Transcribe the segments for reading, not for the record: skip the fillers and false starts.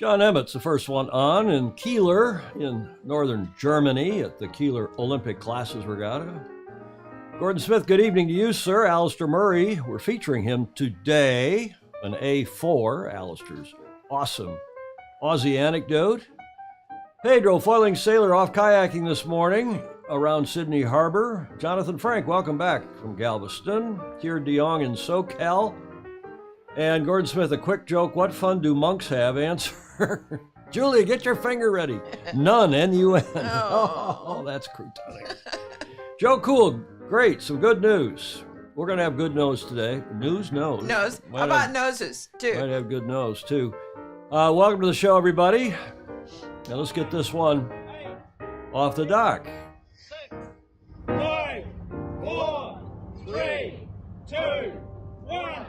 John Emmett's the first one on in Kieler in northern Germany at the Kieler Olympic Classes Regatta. Gordon Smith, good evening to you, sir. Alistair Murray, we're featuring him today, an A4, Alistair's awesome Aussie Anecdote. Pedro, foiling sailor, off kayaking this morning around Sydney Harbor. Jonathan Frank, welcome back from Galveston. Kier DeYoung in SoCal. And Gordon Smith, a quick joke. What fun do monks have? Answer. Julia, get your finger ready. None, N-U-N. Oh, that's croutonic. Joe Cool, great. Some good news. We're going to have good nose today. Nose? Nose. How about noses, too? Might have good nose, too. Welcome to the show, everybody. Now let's get this one off the dock. 6, 5, 4, 3, 2, 1.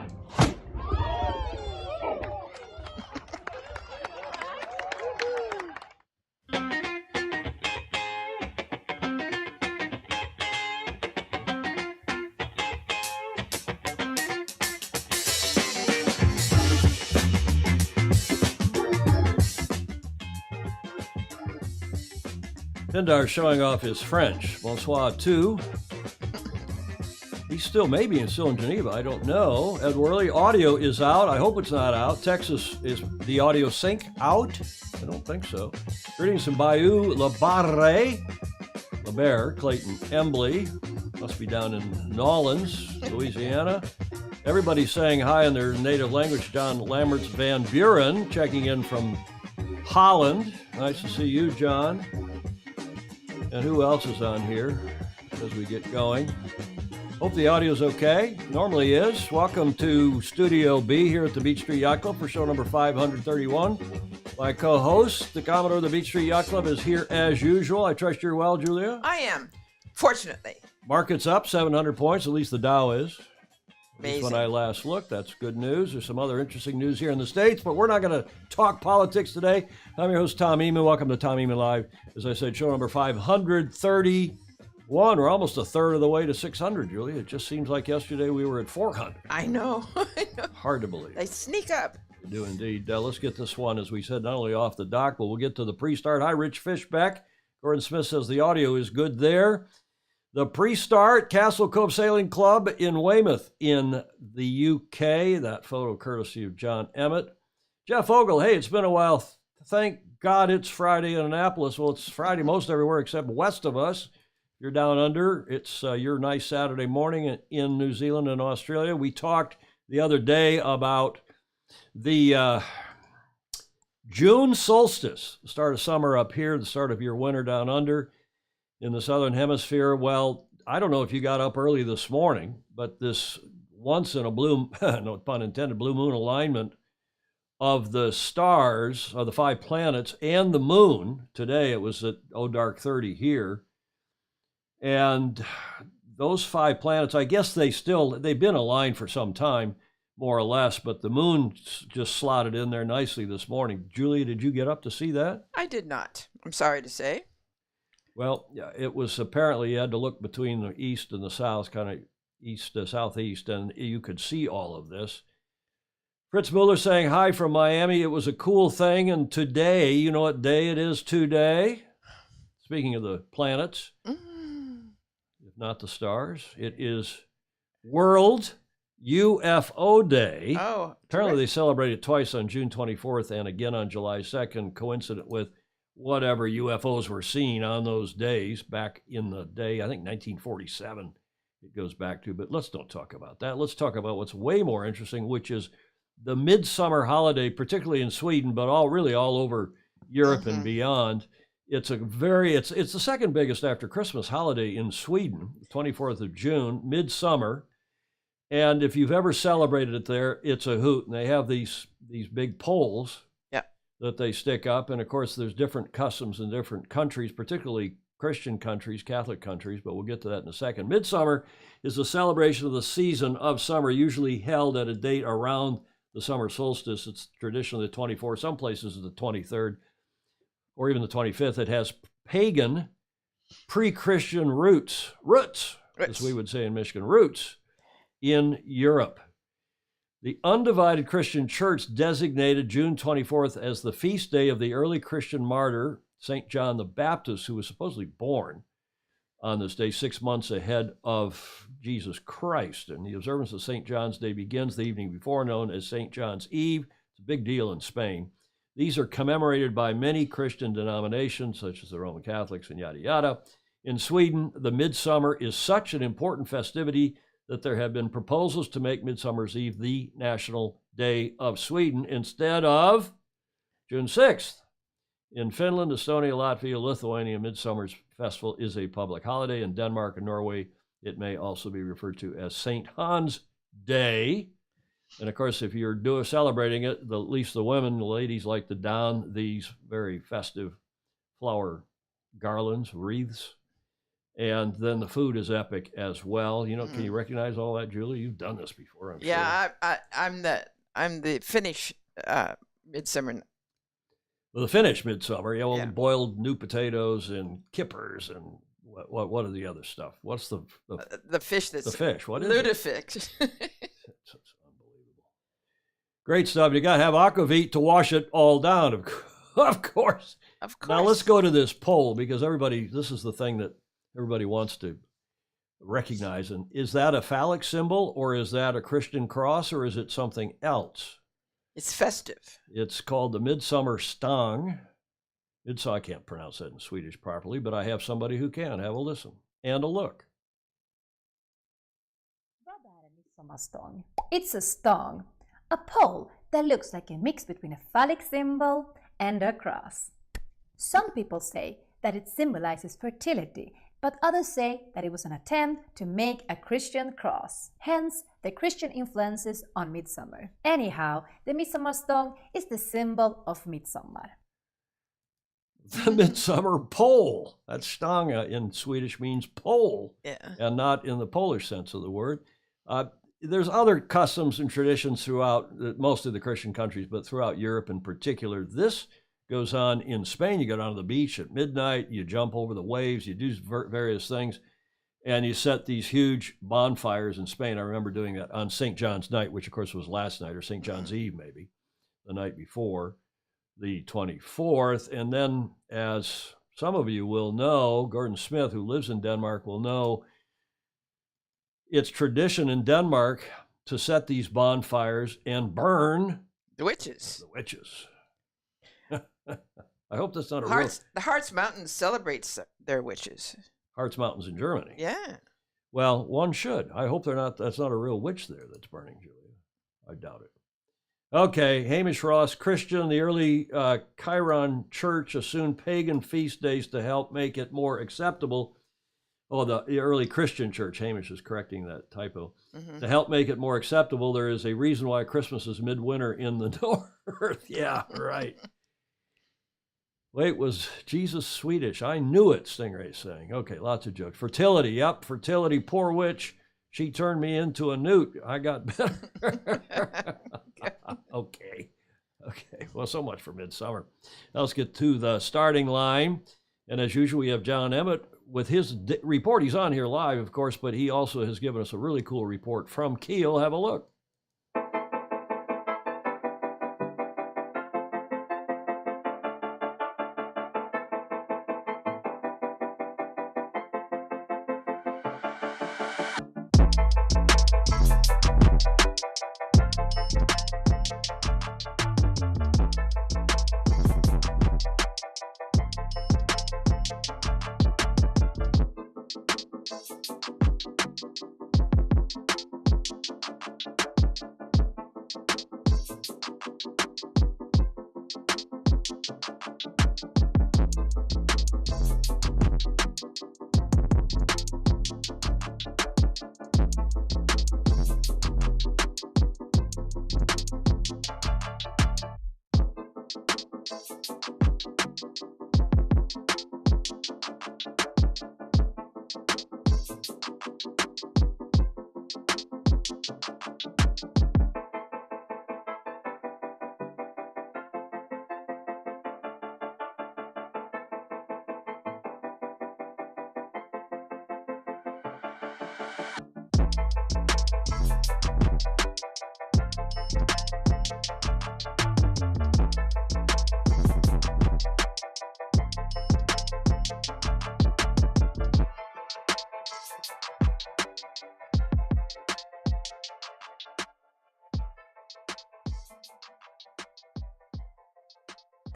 Pindar showing off his French. Bonsoir, too. He's still, maybe still in Geneva. I don't know. Ed Worley, audio is out. I hope it's not out. Texas, is the audio sync out? I don't think so. Greetings from Bayou, La Barre, Clayton Embley. Must be down in Nolens, Louisiana. Everybody's saying hi in their native language. John Lamberts Van Buren checking in from Holland. Nice to see you, John. And who else is on here as we get going? Hope the audio's okay. Normally is. Welcome to Studio B here at the Beach Street Yacht Club for show number 531. My co-host, the Commodore of the Beach Street Yacht Club, is here as usual. I trust you're well, Julia? I am, fortunately. Market's up 700 points, at least the Dow is. Amazing. When I last looked, that's good news. There's some other interesting news here in the States, but we're not going to talk politics today. I'm your host, Tom Eamon. Welcome to Tom Eamon Live. As I said, show number 531. We're almost a third of the way to 600, Julia. It just seems like yesterday we were at 400. I know. Hard to believe. They sneak up. They do indeed. Let's get this one, as we said, not only off the dock, but we'll get to the pre-start. Hi, Rich Fishbeck. Gordon Smith says the audio is good there. The pre-start, Castle Cove Sailing Club in Weymouth in the UK. That photo courtesy of John Emmett. Jeff Ogle, hey, it's been a while. Thank God it's Friday in Annapolis. Well, it's Friday most everywhere except west of us. You're down under. It's your nice Saturday morning in New Zealand and Australia. We talked the other day about the June solstice, the start of summer up here, the start of your winter down under. In the Southern Hemisphere, well, I don't know if you got up early this morning, but this once in a blue, no pun intended, blue moon alignment of the stars, of the 5 planets, and the moon. Today it was at dark 30 here. And those 5 planets, I guess they've been aligned for some time, more or less, but the moon just slotted in there nicely this morning. Julia, did you get up to see that? I did not. I'm sorry to say. Well, yeah, it was apparently you had to look between the east and the south, kind of east to southeast, and you could see all of this. Fritz Mueller saying hi from Miami. It was a cool thing, and today, you know what day it is today? Speaking of the planets, if not the stars, it is World UFO Day. Oh, apparently they celebrate it twice on June 24th and again on July 2nd, coincident with whatever UFOs were seen on those days back in the day, I think 1947 it goes back to, but let's don't talk about that. Let's talk about what's way more interesting, which is the midsummer holiday, particularly in Sweden, but all over Europe and beyond. It's the second biggest after Christmas holiday in Sweden, 24th of June, midsummer. And if you've ever celebrated it there, it's a hoot. And they have these big poles that they stick up. And of course, there's different customs in different countries, particularly Christian countries, Catholic countries, but we'll get to that in a second. Midsummer is a celebration of the season of summer, usually held at a date around the summer solstice. It's traditionally the 24th, some places it's the 23rd, or even the 25th. It has pagan, pre-Christian roots, as we would say in Michigan, roots in Europe. The undivided Christian church designated June 24th as the feast day of the early Christian martyr, St. John the Baptist, who was supposedly born on this day 6 months ahead of Jesus Christ. And the observance of St. John's Day begins the evening before, known as St. John's Eve. It's a big deal in Spain. These are commemorated by many Christian denominations, such as the Roman Catholics and yada yada. In Sweden, the Midsummer is such an important festivity that there have been proposals to make Midsummer's Eve the national day of Sweden instead of June 6th. In Finland, Estonia, Latvia, Lithuania, Midsummer's Festival is a public holiday. In Denmark and Norway, it may also be referred to as St. Hans Day. And of course, if you're celebrating it, at least the women, the ladies like to don these very festive flower garlands, wreaths. And then the food is epic as well. You know, can you recognize all that, Julie? You've done this before, I'm sure. Yeah, I'm the Finnish midsummer. Well, the Finnish midsummer, yeah, well, Yeah. boiled new potatoes and kippers and what are the other stuff? What's the fish that's the fish? What is it? lutefisk. It's unbelievable. Great stuff. You got to have aquavit to wash it all down, of course. Of course. Now let's go to this poll because this is the thing that everybody wants to recognize. And is that a phallic symbol, or is that a Christian cross, or is it something else? It's festive. It's called the Midsummer Stång. I can't pronounce that in Swedish properly, but I have somebody who can. Have a listen and a look. Stång. It's a stång, a pole that looks like a mix between a phallic symbol and a cross. Some people say that it symbolizes fertility, but others say that it was an attempt to make a Christian cross, hence the Christian influences on midsummer. Anyhow, the Midsommarstång is the symbol of midsummer. The midsummer pole. That stånga in Swedish means pole, and not in the Polish sense of the word. There's other customs and traditions throughout most of the Christian countries, but throughout Europe in particular. This goes on in Spain. You go down to the beach at midnight, you jump over the waves, you do various things, and you set these huge bonfires in Spain. I remember doing that on St. John's night, which of course was last night, or St. John's Eve maybe, the night before, the 24th. And then, as some of you will know, Gordon Smith, who lives in Denmark, will know, it's tradition in Denmark to set these bonfires and burn The witches. the witches. I hope that's not a The Harz Mountains celebrates their witches. Harz Mountains in Germany. Yeah. Well, one should. I hope that's not a real witch there that's burning, Julia. I doubt it. Okay, Hamish Ross, Christian, the early Chiron Church assumed pagan feast days to help make it more acceptable. Oh, the early Christian Church, Hamish is correcting that typo. To help make it more acceptable, there is a reason why Christmas is midwinter in the north. Yeah, right. Wait, was Jesus Swedish? I knew it, Stingray's saying. Okay, lots of jokes. Fertility, yep, fertility, poor witch. She turned me into a newt. I got better. Okay. Well, so much for midsummer. Now let's get to the starting line. And as usual, we have John Emmett with his report. He's on here live, of course, but he also has given us a really cool report from Kiel. Have a look.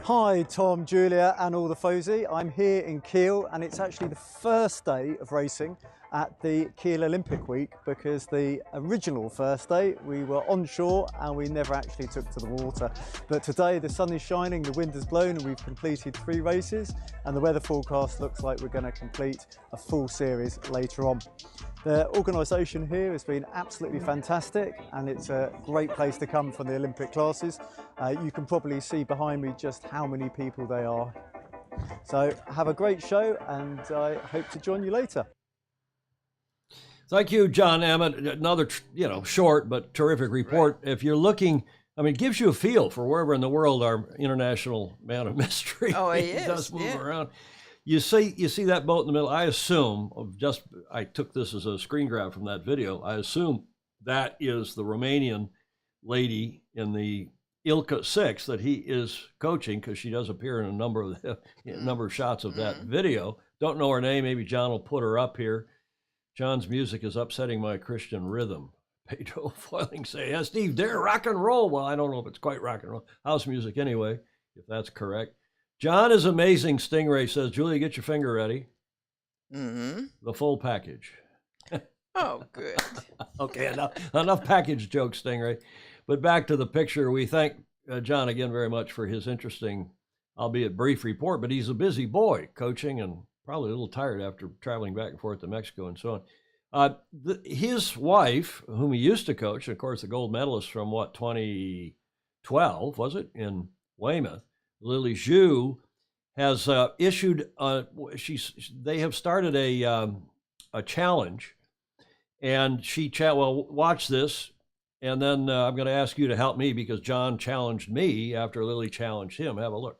Hi Tom, Julia and all the Fozy. I'm here in Kiel and it's actually the first day of racing at the Kiel Olympic Week because the original first day we were onshore and we never actually took to the water. But today the sun is shining, the wind has blown and we've completed 3 races and the weather forecast looks like we're going to complete a full series later on. The organisation here has been absolutely fantastic and it's a great place to come from the Olympic classes. You can probably see behind me just how many people they are. So have a great show and I hope to join you later. Thank you, John Emmett. Another, short but terrific report. Right. If you're looking, it gives you a feel for wherever in the world our international man of mystery does move around. You see that boat in the middle. I assume I took this as a screen grab from that video. I assume that is the Romanian lady in the Ilka 6 that he is coaching because she does appear in a number of shots of that video. Don't know her name. Maybe John will put her up here. John's music is upsetting my Christian rhythm. Pedro Foiling say, yeah, Steve, dare rock and roll. Well, I don't know if it's quite rock and roll. House music anyway, if that's correct. John is amazing, Stingray says. Julia, get your finger ready. Mm-hmm. The full package. Oh, good. Okay, enough package jokes, Stingray. But back to the picture. We thank John again very much for his interesting, albeit brief report, but he's a busy boy coaching and probably a little tired after traveling back and forth to Mexico and so on. His wife, whom he used to coach, of course, the gold medalist from 2012, was it, in Weymouth, Lily Zhu, has issued. They have started a challenge, and watch this, and then I'm going to ask you to help me because John challenged me after Lily challenged him. Have a look.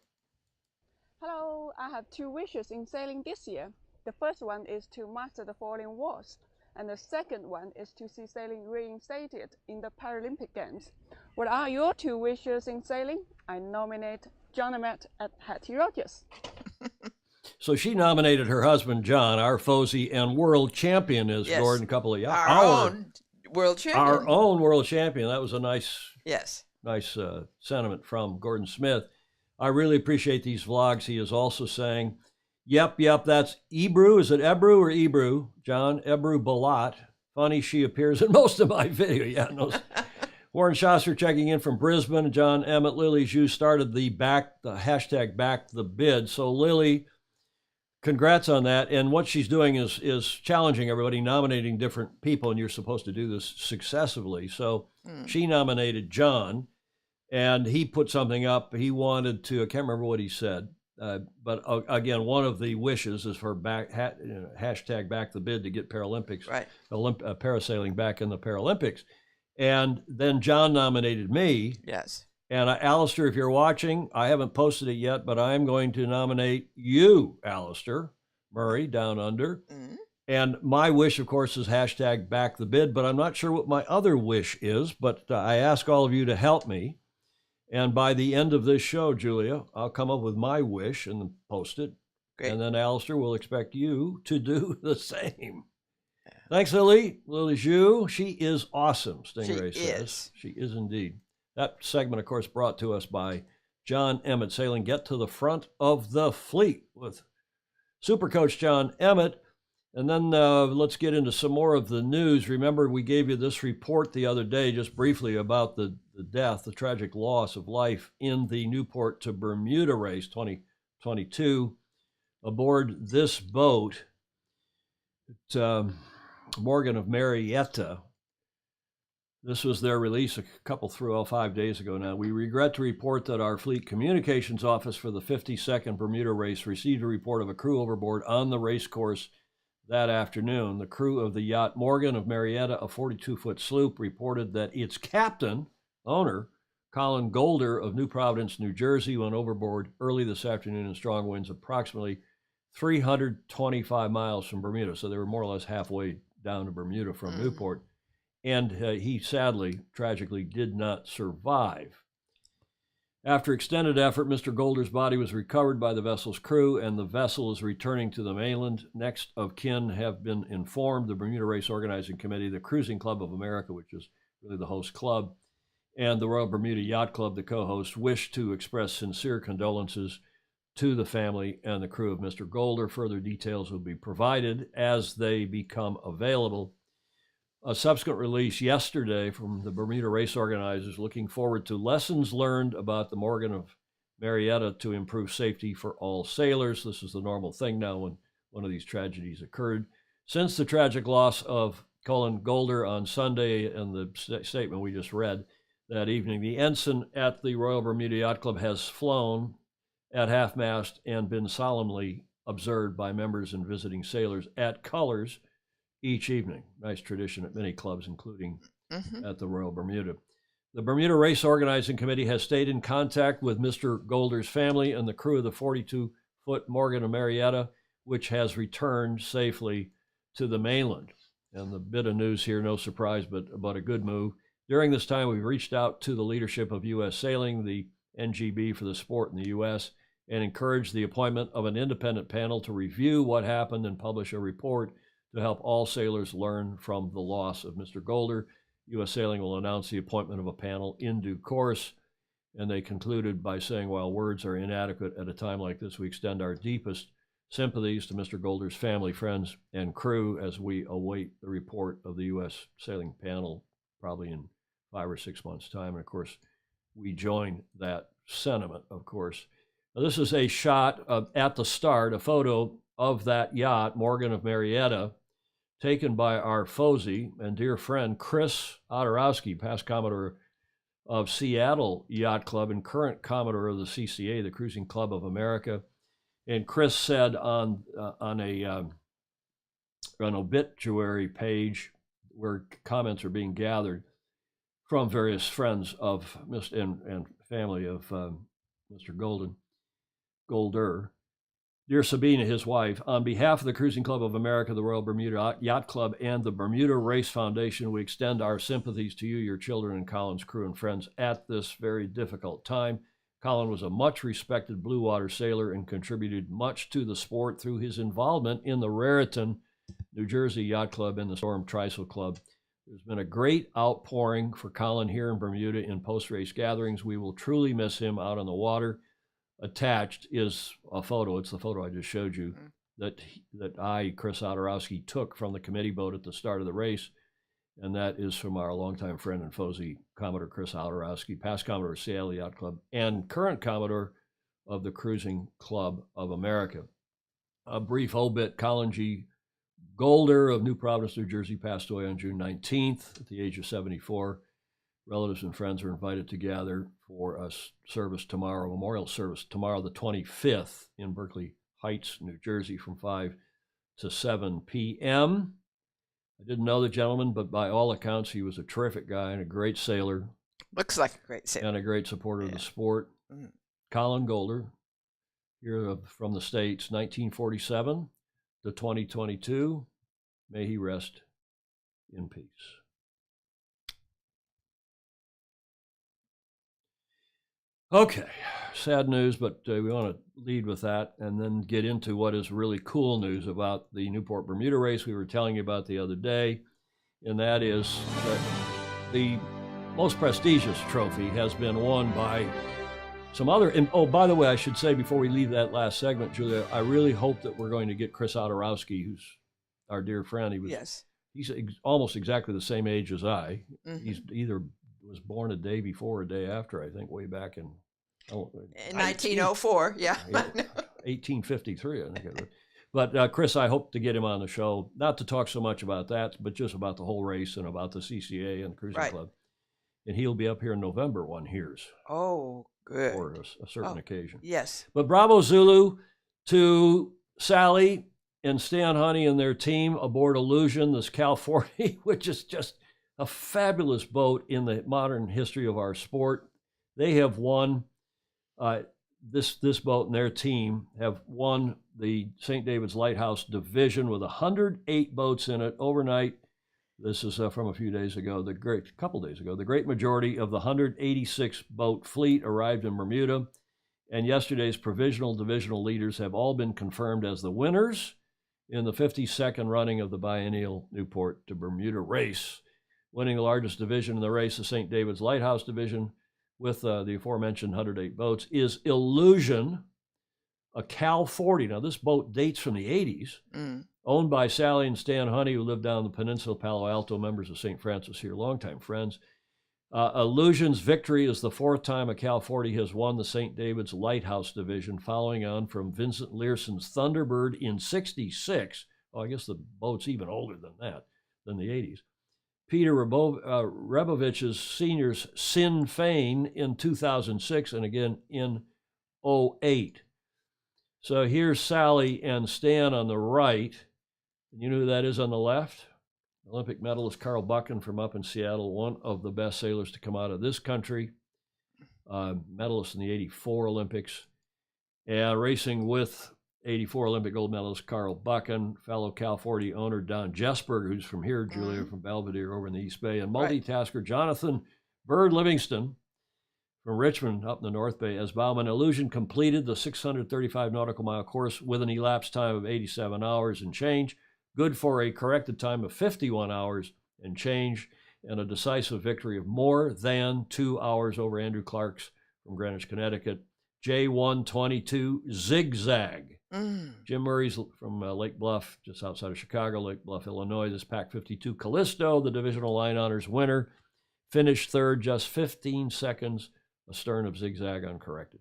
Hello, I have 2 wishes in sailing this year. The first one is to master the falling walls, and the second one is to see sailing reinstated in the Paralympic Games. What are your 2 wishes in sailing? I nominate John Emmett at Hattie Rogers. So she nominated her husband, John, our Fozy and world champion, as Gordon a couple of our own world champion. Our own world champion. That was a nice sentiment from Gordon Smith. I really appreciate these vlogs. He is also saying, yep, that's Ebru. Is it Ebru or Ebru? John, Ebru Balat. Funny, she appears in most of my video. Yeah, no. Warren Schosser checking in from Brisbane. John Emmett, Lily Zhu started the hashtag back the bid. So Lily, congrats on that. And what she's doing is challenging everybody, nominating different people, and you're supposed to do this successively. So she nominated John, and he put something up. He wanted to, I can't remember what he said, but again, one of the wishes is for hashtag back the bid to get Paralympics, parasailing back in the Paralympics. And then John nominated me. Yes. And Alistair, if you're watching, I haven't posted it yet, but I'm going to nominate you, Alistair Murray, down under. Mm-hmm. And my wish, of course, is hashtag back the bid, but I'm not sure what my other wish is, but I ask all of you to help me. And by the end of this show, Julia, I'll come up with my wish and post it. Great. And then Alistair will expect you to do the same. Thanks, Lily Zhu. She is awesome, Stingray says. She is indeed. That segment, of course, brought to us by John Emmett Sailing. Get to the front of the fleet with Super Coach John Emmett. And then let's get into some more of the news. Remember, we gave you this report the other day, just briefly, about the death, the tragic loss of life in the Newport to Bermuda race 2022 aboard this boat. Morgan of Marietta. This was their release 5 days ago now. We regret to report that our Fleet Communications Office for the 52nd Bermuda race received a report of a crew overboard on the race course that afternoon. The crew of the yacht Morgan of Marietta, a 42-foot sloop, reported that its captain, owner, Colin Golder of New Providence, New Jersey, went overboard early this afternoon in strong winds approximately 325 miles from Bermuda. So they were more or less halfway down to Bermuda from Newport. And he sadly, tragically, did not survive. After extended effort, Mr. Golder's body was recovered by the vessel's crew, and the vessel is returning to the mainland. Next of kin have been informed, the Bermuda Race Organizing Committee, the Cruising Club of America, which is really the host club, and the Royal Bermuda Yacht Club, the co-host, wish to express sincere condolences to the family and the crew of Mr. Golder. Further details will be provided as they become available. A subsequent release yesterday from the Bermuda race organizers looking forward to lessons learned about the Morgan of Marietta to improve safety for all sailors. This is the normal thing now when one of these tragedies occurred. Since the tragic loss of Colin Golder on Sunday and the statement we just read that evening, the ensign at the Royal Bermuda Yacht Club has flown at half-mast and been solemnly observed by members and visiting sailors at colors each evening. Nice tradition at many clubs, including at the Royal Bermuda. The Bermuda Race Organizing Committee has stayed in contact with Mr. Golder's family and the crew of the 42-foot Morgan of Marietta, which has returned safely to the mainland. And the bit of news here, no surprise, but a good move. During this time, we've reached out to the leadership of U.S. Sailing, the NGB for the sport in the U.S., and encouraged the appointment of an independent panel to review what happened and publish a report to help all sailors learn from the loss of Mr. Golder. U.S. Sailing will announce the appointment of a panel in due course. And they concluded by saying, while words are inadequate at a time like this, we extend our deepest sympathies to Mr. Golder's family, friends, and crew as we await the report of the U.S. Sailing panel, probably in 5 or 6 months' time. And of course, we join that sentiment, of course. Now, this is a shot at the start, a photo of that yacht, Morgan of Marietta, taken by our Fozy and dear friend Chris Otorowski, past Commodore of Seattle Yacht Club and current Commodore of the CCA, the Cruising Club of America. And Chris said on an obituary page where comments are being gathered from various friends of and family of Mr. Golder. Dear Sabina, his wife, on behalf of the Cruising Club of America, the Royal Bermuda Yacht Club, and the Bermuda Race Foundation, we extend our sympathies to you, your children, and Colin's crew and friends at this very difficult time. Colin was a much-respected blue water sailor and contributed much to the sport through his involvement in the Raritan, New Jersey Yacht Club and the Storm Trysail Club. There's been a great outpouring for Colin here in Bermuda in post-race gatherings. We will truly miss him out on the water. Attached is a photo. It's the photo I just showed you that I, Chris Otorowski, took from the committee boat at the start of the race. And that is from our longtime friend and Fozy, Commodore Chris Otorowski, past Commodore of Seattle Yacht Club and current Commodore of the Cruising Club of America. A brief obit, Colin G. Golder of New Providence, New Jersey, passed away on June 19th at the age of 74. Relatives and friends are invited to gather for a service tomorrow, memorial service tomorrow, the 25th, in Berkeley Heights, New Jersey, from 5 to 7 p.m. I didn't know the gentleman, but by all accounts, he was a terrific guy and a great sailor. Looks like a great sailor. And a great supporter of the sport. Colin Golder, here from the States, 1947 to 2022. May he rest in peace. Okay, sad news, but we want to lead with that and then get into what is really cool news about the Newport Bermuda race we were telling you about the other day, and that is that the most prestigious trophy has been won by some other, and oh, by the way, I should say before we leave that last segment, Julia, I really hope that we're going to get Chris Otorowski, who's our dear friend. He's almost exactly the same age as I. He's either was born a day before or a day after, I think, way back in 1904, yeah. 1853, I think it was. But Chris, I hope to get him on the show, not to talk so much about that, but just about the whole race and about the CCA and the Cruising Club. And he'll be up here in November, one hears. Oh, good. For a certain occasion. Yes. But bravo, Zulu, to Sally and Stan Honey and their team aboard Illusion, this Cal 40, which is just a fabulous boat in the modern history of our sport. They have won, this boat and their team have won the St. David's Lighthouse Division with 108 boats in it overnight. This is from a few days ago, the great majority of the 186 boat fleet arrived in Bermuda, and yesterday's provisional divisional leaders have all been confirmed as the winners in the 52nd running of the biennial Newport to Bermuda race. winning the largest division in the race, the St. David's Lighthouse Division, with the aforementioned 108 boats, is Illusion, a Cal 40. Now, this boat dates from the 80s, owned by Sally and Stan Honey, who lived down the peninsula of Palo Alto, members of St. Francis here, longtime friends. Illusion's victory is the 4th time a Cal 40 has won the St. David's Lighthouse Division, following on from Vincent Learson's Thunderbird in '66. Oh, I guess the boat's even older than that, than the 80s. Peter Rebovich's Senior's Sinn Fein in 2006, and again in '08. So here's Sally and Stan on the right. And you know who that is on the left? Olympic medalist Carl Buchan from up in Seattle, one of the best sailors to come out of this country, medalist in the '84 Olympics, and racing with '84 Olympic gold medalist Carl Buchan, fellow Cal 40 owner Don Jesberg, who's from here, Julia, from Belvedere over in the East Bay, and multitasker Jonathan Bird Livingston from Richmond up in the North Bay. As Bauman, Illusion completed the 635 nautical mile course with an elapsed time of 87 hours and change, good for a corrected time of 51 hours and change, and a decisive victory of more than 2 hours over Andrew Clark's from Greenwich, Connecticut. J122 Zigzag. Jim Murray's from Lake Bluff, just outside of Chicago, Lake Bluff, Illinois. This Pac 52 Callisto, the divisional line honors winner, finished 3rd, just 15 seconds astern of Zigzag uncorrected.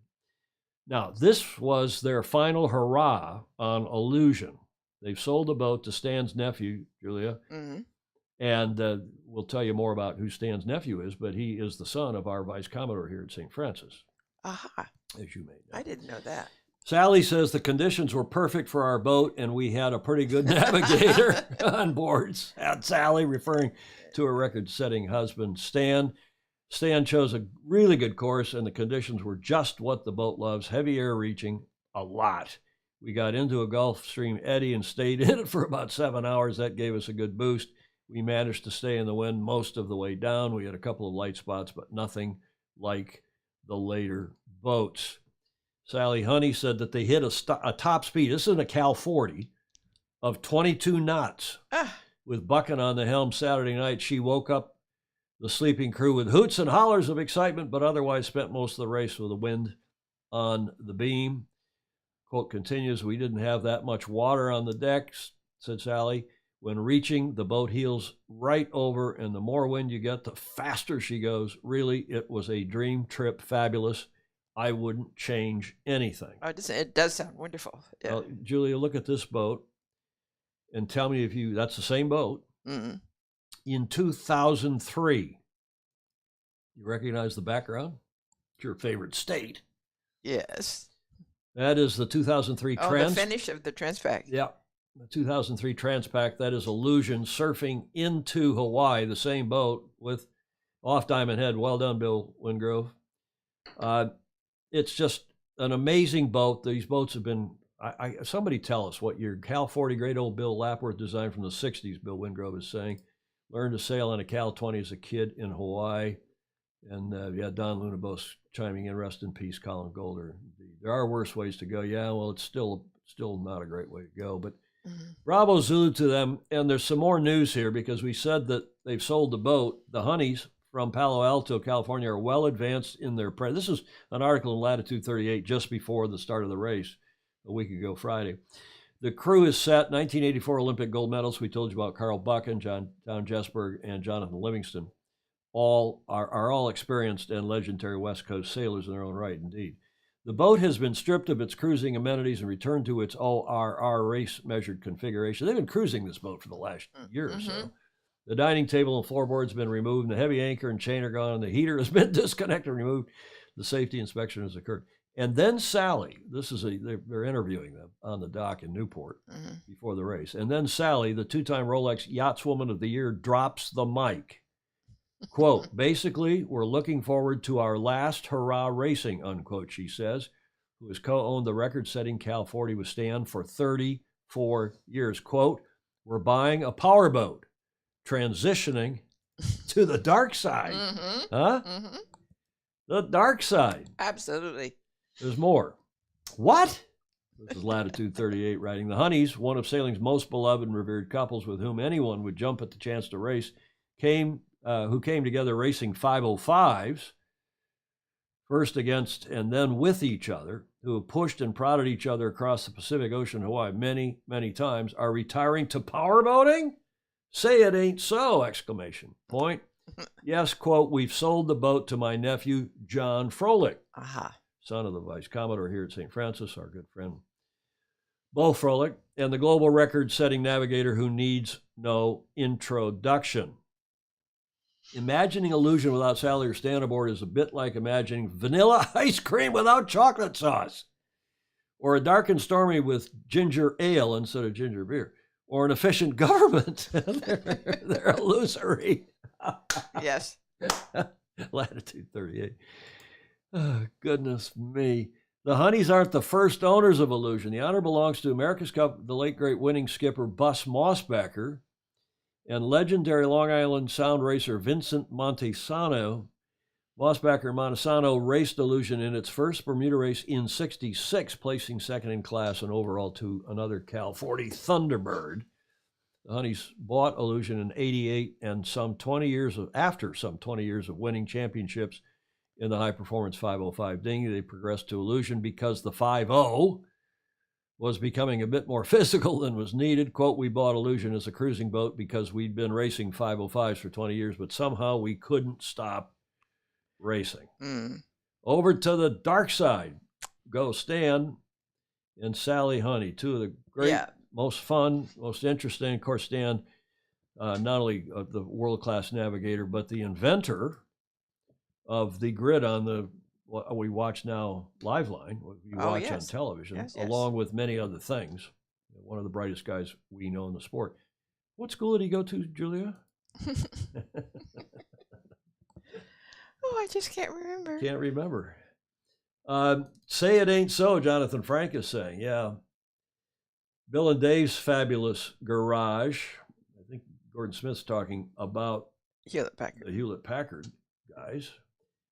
Now, this was their final hurrah on Illusion. They've sold the boat to Stan's nephew, Julia, and we'll tell you more about who Stan's nephew is, but he is the son of our Vice Commodore here at St. Francis. Aha. As you may know. I didn't know that. Sally says the conditions were perfect for our boat, and we had a pretty good navigator on board. Had Sally, referring to her record-setting husband, Stan. Stan chose a really good course, and the conditions were just what the boat loves. Heavy air reaching a lot. We got into a Gulf Stream eddy and stayed in it for about 7 hours. That gave us a good boost. We managed to stay in the wind most of the way down. We had a couple of light spots, but nothing like the later boats. Sally Honey said that they hit a top speed, this is a Cal 40, of 22 knots. With Buchan on the helm Saturday night. She woke up the sleeping crew with hoots and hollers of excitement, but otherwise spent most of the race with the wind on the beam. Quote continues, we didn't have that much water on the decks, said Sally. When reaching, the boat heels right over, and the more wind you get, the faster she goes. Really, it was a dream trip, fabulous. I wouldn't change anything. Oh, it does sound wonderful. Yeah. Well, Julia, look at this boat and tell me if that's the same boat. In 2003, you recognize the background? It's your favorite state. Yes. That is the 2003 the finish of the Transpac. Yeah, the 2003 Transpac. That is Illusion surfing into Hawaii, the same boat with off Diamond Head. Well done, Bill Wingrove. It's just an amazing boat. These boats have been, somebody tell us what your Cal 40, great old Bill Lapworth design from the 60s, Bill Wingrove is saying. Learned to sail on a Cal 20 as a kid in Hawaii. And Don Lunabos chiming in, rest in peace, Colin Golder. There are worse ways to go. Yeah, well, it's still not a great way to go. But bravo Zulu to them. And there's some more news here because we said that they've sold the boat. The Honeys from Palo Alto, California, are well advanced in their prep. This is an article in Latitude 38 just before the start of the race, a week ago Friday. The crew is set. 1984 Olympic gold medals. We told you about Carl Buchan, Don Jesberg, and Jonathan Livingston. All are all experienced and legendary West Coast sailors in their own right, indeed. The boat has been stripped of its cruising amenities and returned to its ORR race-measured configuration. They've been cruising this boat for the last year or so. The dining table and floorboards have been removed, and the heavy anchor and chain are gone, and the heater has been disconnected and removed. The safety inspection has occurred. And then Sally, they're interviewing them on the dock in Newport before the race. And then Sally, the two-time Rolex Yachtswoman of the Year, drops the mic. Quote, basically, we're looking forward to our last hurrah racing, unquote, she says, who has co-owned the record-setting Cal 40 with Stan for 34 years. Quote, we're buying a powerboat, transitioning to the dark side. The dark side. Absolutely. There's more. What? This is Latitude 38 writing. The Honeys, one of sailing's most beloved and revered couples with whom anyone would jump at the chance to race, came who came together racing 505s, first against and then with each other, who have pushed and prodded each other across the Pacific Ocean, Hawaii, many, many times, are retiring to powerboating? Say it ain't so, exclamation point. Yes, quote, we've sold the boat to my nephew, John Froelich, son of the Vice Commodore here at St. Francis, our good friend, Bo Froelich, and the global record-setting navigator who needs no introduction. Imagining illusion without Sally or Stan aboard is a bit like imagining vanilla ice cream without chocolate sauce, or a dark and stormy with ginger ale instead of ginger beer, or an efficient government. They're illusory. Yes. Latitude 38. Oh, goodness me. The Honeys aren't the first owners of illusion. The honor belongs to America's Cup, the late great winning skipper Bus Mossbacher, and legendary Long Island Sound racer Vincent Montesano. Mossbacher and Montesano raced Illusion in its first Bermuda race in '66, placing second in class and overall to another Cal 40 Thunderbird. The Honeys bought Illusion in '88, and after some 20 years of winning championships in the high-performance 505 dinghy, they progressed to Illusion because the 5.0 was becoming a bit more physical than was needed. Quote, we bought Illusion as a cruising boat because we'd been racing 505s for 20 years, but somehow we couldn't stop racing. Over to the dark side go Stan and Sally Honey, two of the great, most fun, most interesting. Of course, Stan, not only the world-class navigator, but the inventor of the grid on the what we watch now, Liveline, what we watch on television, along with many other things. One of the brightest guys we know in the sport. What school did he go to, Julia? Oh, I just can't remember. Can't remember. Say it ain't so, Jonathan Frank is saying. Yeah. Bill and Fabulous Garage. I think Gordon Smith's talking about Hewlett-Packard. The Hewlett-Packard guys.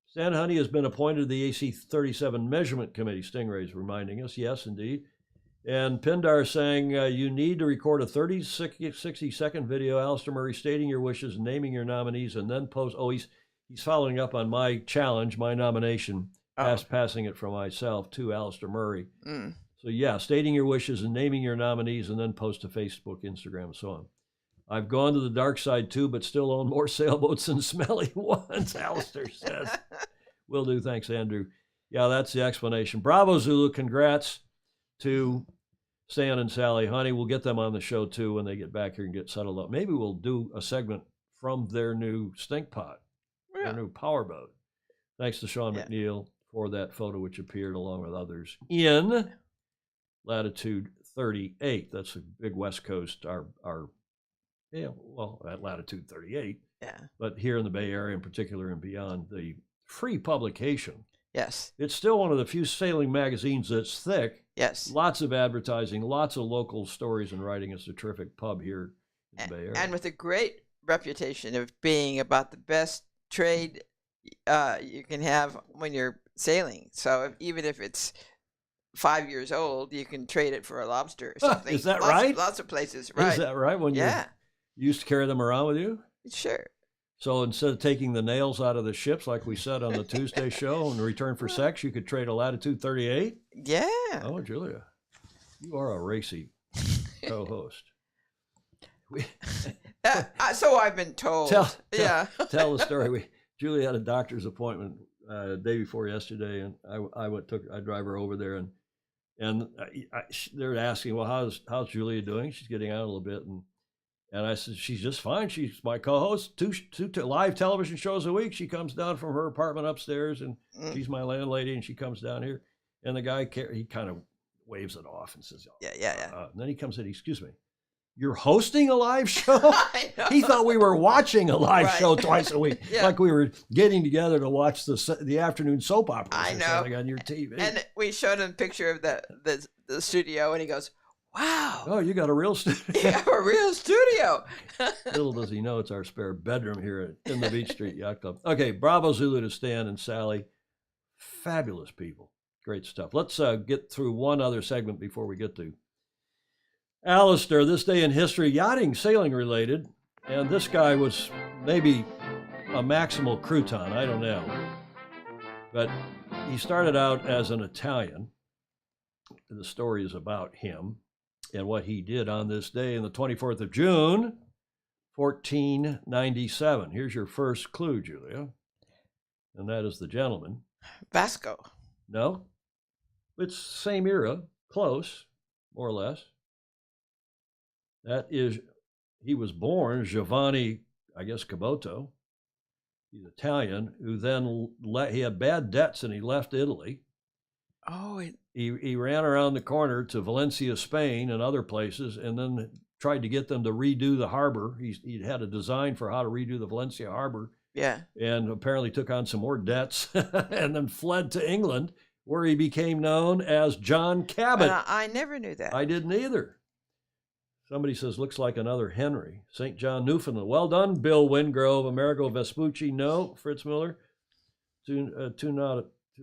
Stan Honey has been appointed to the AC-37 Measurement Committee. Stingray's reminding us. Yes, indeed. And Pindar saying, you need to record a 60-second video, Alistair Murray, stating your wishes, naming your nominees, and then post. Oh, he's following up on my challenge, my nomination, passing it from myself to Alistair Murray. So, yeah, stating your wishes and naming your nominees, and then post to Facebook, Instagram, and so on. I've gone to the dark side, too, but still own more sailboats than smelly ones, Alistair says. Will do. Thanks, Andrew. Yeah, that's the explanation. Bravo, Zulu. Congrats to Stan and Sally Honey. We'll get them on the show, too, when they get back here and get settled up. Maybe we'll do a segment from their new stink pot, their new powerboat. Thanks to Sean McNeil for that photo, which appeared along with others in latitude 38. That's a big West Coast, at latitude 38. Yeah. But here in the Bay Area in particular and beyond, the free publication. Yes. It's still one of the few sailing magazines that's thick. Yes. Lots of advertising, lots of local stories and writing. It's a terrific pub here in the Bay Area. And with a great reputation of being about the best trade you can have when you're sailing. So even if it's 5 years old, you can trade it for a lobster or something. Is that right? Lots of places, right? Is that right? When you used to carry them around with you? Sure. So instead of taking the nails out of the ships, like we said on the Tuesday show, in return for sex, you could trade a latitude 38? Yeah. Oh, Julia, you are a racy co-host. So I've been told. Tell the story. Julia had a doctor's appointment the day before yesterday, and I drive her over there, and they're asking, well, how's Julia doing? She's getting out a little bit, and I said, she's just fine. She's my co-host, two live television shows a week. She comes down from her apartment upstairs, and she's my landlady, and she comes down here. And the guy, he kind of waves it off and says, and then he comes in, excuse me, you're hosting a live show? He thought we were watching a live show twice a week, like we were getting together to watch the afternoon soap opera or something on your TV. And we showed him a picture of the studio, and he goes, wow. Oh, you got a real studio. Yeah, a real studio. Little does he know it's our spare bedroom here in the Beach Street Yacht Club. Okay, bravo Zulu to Stan and Sally. Fabulous people. Great stuff. Let's get through one other segment before we get to Alistair. This day in history, yachting, sailing related. And this guy was maybe a maximal crouton. I don't know. But he started out as an Italian. The story is about him and what he did on this day, on the 24th of June, 1497. Here's your first clue, Julia. And that is the gentleman. Vasco. No, it's same era, close, more or less. That is, he was born Giovanni, I guess, Caboto. He's Italian, who then he had bad debts and he left Italy. Oh, He ran around the corner to Valencia, Spain, and other places, and then tried to get them to redo the harbor. He had a design for how to redo the Valencia harbor. yeah. And apparently took on some more debts and then fled to England, where he became known as John Cabot. I never knew that. I didn't either. Somebody says, looks like another Henry. St. John, Newfoundland. Well done, Bill Wingrove. Amerigo Vespucci, no. Fritz Miller. Two,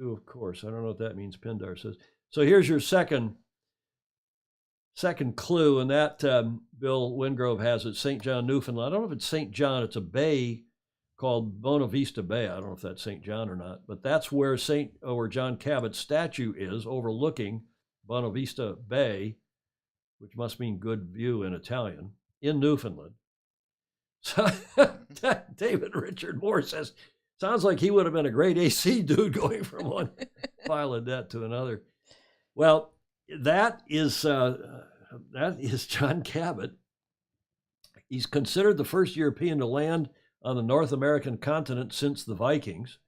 of course. I don't know what that means, Pindar says. So here's your second clue, and that Bill Wingrove has it, St. John, Newfoundland. I don't know if it's St. John. It's a bay called Bona Vista Bay. I don't know if that's St. John or not, but that's where John Cabot's statue is, overlooking Bona Vista Bay, which must mean good view in Italian, in Newfoundland. So David Richard Moore says, sounds like he would have been a great AC dude going from one pile of debt to another. Well, that is John Cabot. He's considered the first European to land on the North American continent since the Vikings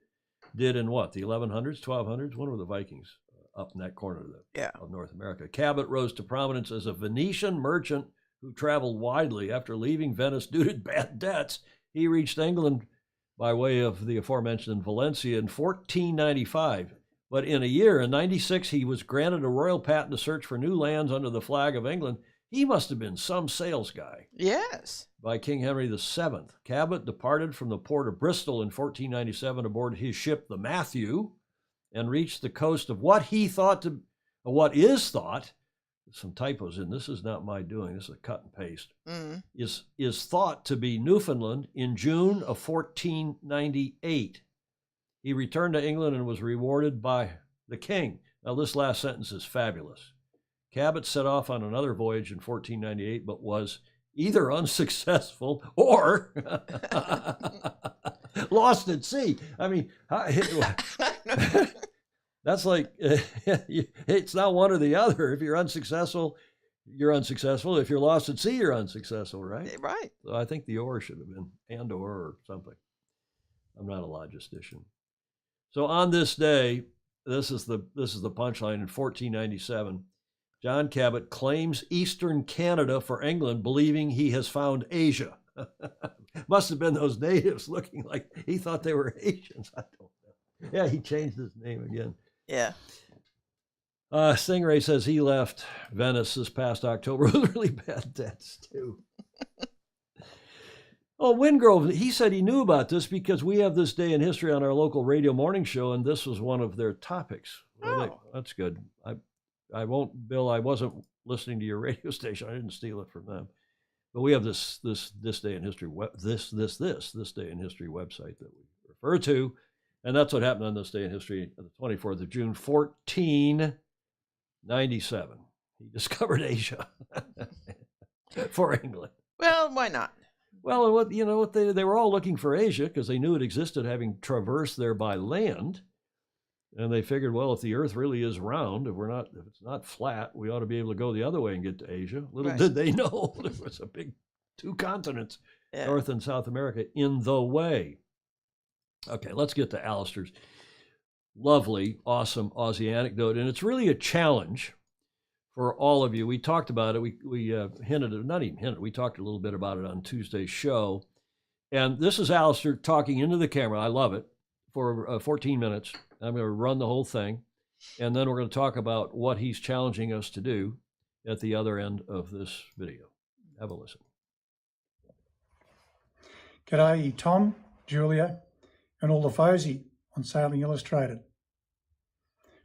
did in what, the 1100s, 1200s? When were the Vikings up in that corner of North America? Cabot rose to prominence as a Venetian merchant who traveled widely. After leaving Venice due to bad debts, he reached England by way of the aforementioned Valencia in 1495. But in a year, in 96, he was granted a royal patent to search for new lands under the flag of England. He must have been some sales guy. Yes. By King Henry VII. Cabot departed from the port of Bristol in 1497 aboard his ship, the Matthew, and reached the coast of what is thought, some typos in this is not my doing, this is a cut and paste, is thought to be Newfoundland in June of 1498. He returned to England and was rewarded by the king. Now, this last sentence is fabulous. Cabot set off on another voyage in 1498, but was either unsuccessful or lost at sea. I mean, that's like, it's not one or the other. If you're unsuccessful, you're unsuccessful. If you're lost at sea, you're unsuccessful, right? Right. So I think the or should have been and or something. I'm not a logistician. So on this day, this is the punchline. In 1497, John Cabot claims Eastern Canada for England, believing he has found Asia. Must have been those natives looking like he thought they were Asians. I don't know. Yeah, he changed his name again. Yeah. Stingray says he left Venice this past October with really bad debts, too. Oh, Wingrove, he said he knew about this because we have this day in history on our local radio morning show, and this was one of their topics. Well, that's good. I won't, Bill, I wasn't listening to your radio station. I didn't steal it from them. But we have this day in history, this day in history website that we refer to, and that's what happened on this day in history, on the 24th of June, 1497. He discovered Asia for England. Well, why not? Well, they were all looking for Asia because they knew it existed, having traversed there by land. And they figured, well, if the Earth really is round, if it's not flat, we ought to be able to go the other way and get to Asia. Little did they know there was a big 2 continents, North and South America, in the way. Okay, let's get to Alistair's lovely, awesome Aussie anecdote, and it's really a challenge for all of you. We talked about it. We hinted, not even hinted. We talked a little bit about it on Tuesday's show, and this is Alistair talking into the camera. I love it for 14 minutes. I'm going to run the whole thing, and then we're going to talk about what he's challenging us to do at the other end of this video. Have a listen. G'day, Tom, Julia, and all the Fozy on Sailing Illustrated.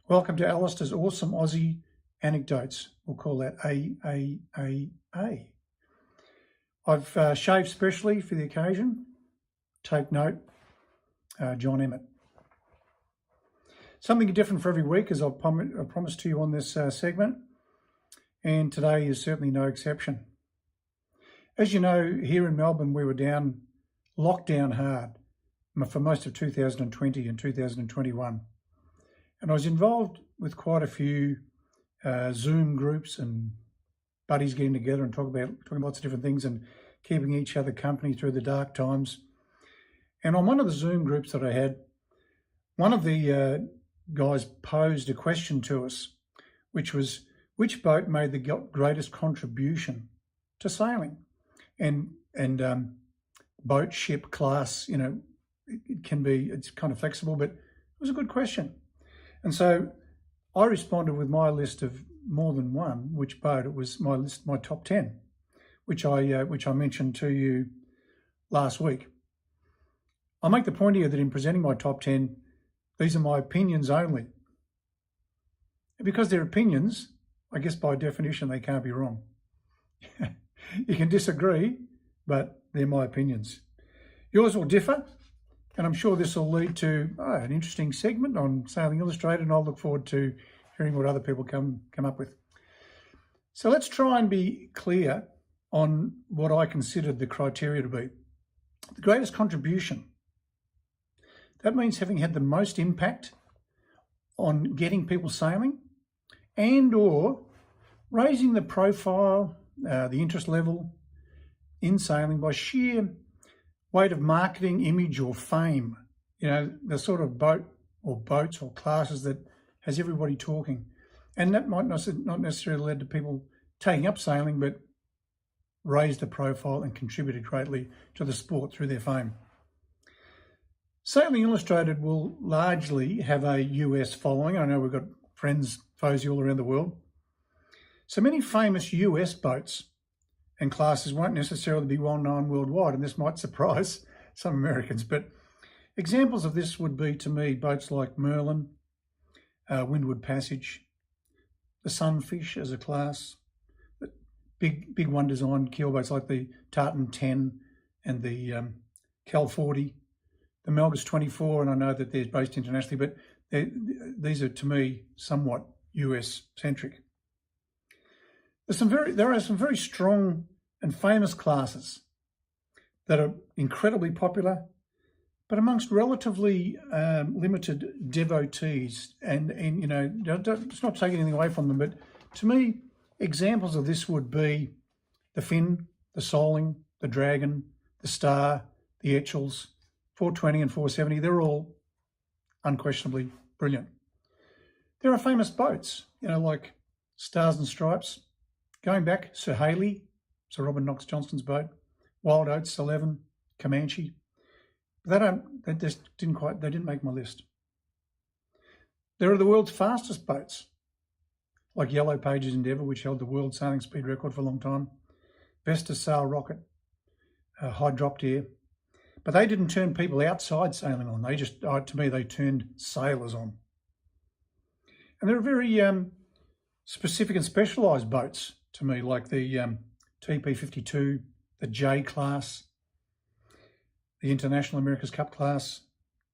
Welcome to Alistair's awesome Aussie anecdotes. We'll call that AAAA. I've shaved specially for the occasion. Take note, John Emmett. Something different for every week, as I've promised to you on this segment, and today is certainly no exception. As you know, here in Melbourne, we were locked down hard for most of 2020 and 2021. And I was involved with quite a few Zoom groups and buddies getting together and talking lots of different things and keeping each other company through the dark times. And on one of the Zoom groups that I had, one of the guys posed a question to us, which was, which boat made the greatest contribution to sailing? And boat, ship, class, you know, it's kind of flexible, but it was a good question. And so I responded with my list of more than one, which boat. It was my top 10, which I mentioned to you last week. I'll make the point here that in presenting my top 10, these are my opinions only. And because they're opinions, I guess by definition, they can't be wrong. You can disagree, but they're my opinions. Yours will differ, and I'm sure this will lead to an interesting segment on Sailing Illustrated, and I'll look forward to hearing what other people come up with. So let's try and be clear on what I considered the criteria to be. The greatest contribution. That means having had the most impact on getting people sailing and or raising the profile, the interest level in sailing by sheer weight of marketing, image or fame. You know, the sort of boat or boats or classes that has everybody talking. And that might not necessarily lead to people taking up sailing, but raised the profile and contributed greatly to the sport through their fame. Sailing Illustrated will largely have a US following. I know we've got friends, foes all around the world. So many famous US boats and classes won't necessarily be well known worldwide, and this might surprise some Americans. But examples of this would be, to me, boats like Merlin, Windward Passage, the Sunfish as a class, big one design keelboats like the Tartan 10 and the Cal 40, the Melgus 24, and I know that they're based internationally, but these are, to me, somewhat US centric. There are some very strong and famous classes that are incredibly popular, but amongst relatively limited devotees. And you know, it's not taking anything away from them, but to me, examples of this would be the Finn, the Soling, the Dragon, the Star, the Etchells, 420 and 470. They're all unquestionably brilliant. There are famous boats, you know, like Stars and Stripes. Going back, Sir Haley, Sir Robert Knox Johnston's boat, Wild Oats 11, Comanche. They didn't make my list. There are the world's fastest boats, like Yellow Pages Endeavour, which held the world sailing speed record for a long time, Vestas Sail Rocket, High Dropped Air. But they didn't turn people outside sailing on. They just, to me, they turned sailors on. And there are very specific and specialised boats to me, like the TP52, the J class, the International America's Cup class,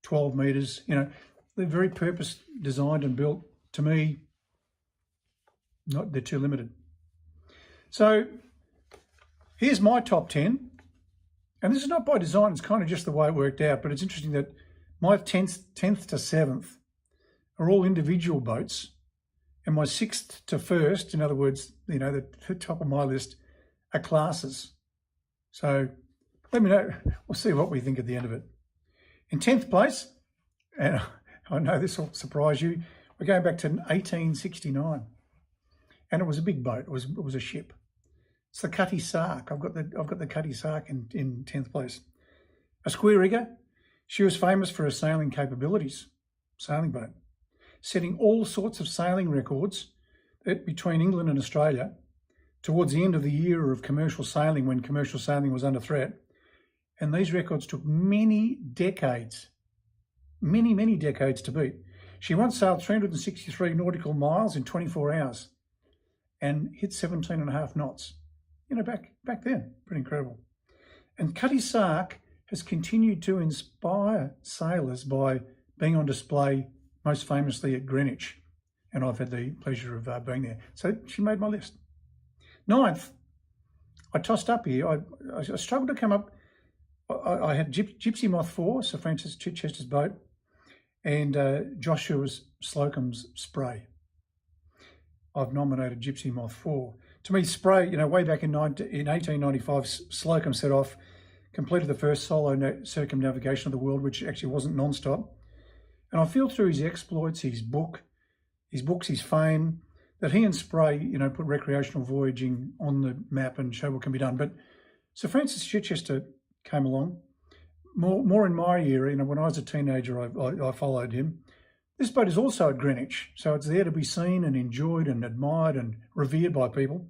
12 metres. You know, they're very purpose designed and built. To me, they're too limited. So here's my top 10. And this is not by design, it's kind of just the way it worked out, but it's interesting that my 10th to 7th are all individual boats, and my 6th to 1st, in other words, you know, the top of my list, are classes. So let me know, we'll see what we think at the end of it. In 10th place, and I know this will surprise you, we're going back to 1869, and it was a big boat, it was a ship. It's the Cutty Sark. I've got the Cutty Sark in 10th place. A square rigger. She was famous for her sailing capabilities, sailing boat, setting all sorts of sailing records between England and Australia towards the end of the era of commercial sailing, when commercial sailing was under threat. And these records took many decades to beat. She once sailed 363 nautical miles in 24 hours and hit 17.5 knots. You know, back then, pretty incredible. And Cutty Sark has continued to inspire sailors by being on display, most famously at Greenwich. And I've had the pleasure of being there. So she made my list. 9th, I tossed up here. I struggled to come up. I had Gypsy Moth 4, Sir Francis Chichester's boat, and Joshua Slocum's Spray. I've nominated Gypsy Moth 4. To me, Spray, way back in 1895, Slocum set off, completed the first solo circumnavigation of the world, which actually wasn't non-stop. And I feel through his exploits, his books, his fame, that he and Spray, put recreational voyaging on the map and show what can be done. But Sir Francis Chichester came along, more in my era. When I was a teenager, I followed him. This boat is also at Greenwich, so it's there to be seen and enjoyed and admired and revered by people.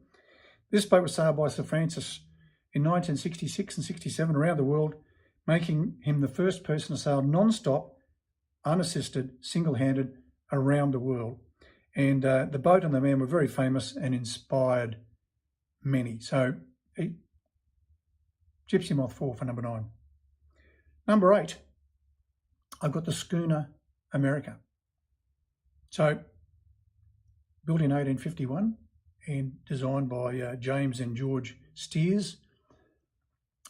This boat was sailed by Sir Francis in 1966 and 67 around the world, making him the first person to sail non-stop, unassisted, single-handed around the world. And the boat and the man were very famous and inspired many. So Gypsy Moth 4 for number 9. Number 8, I've got the schooner America. So built in 1851 and designed by James and George Steers,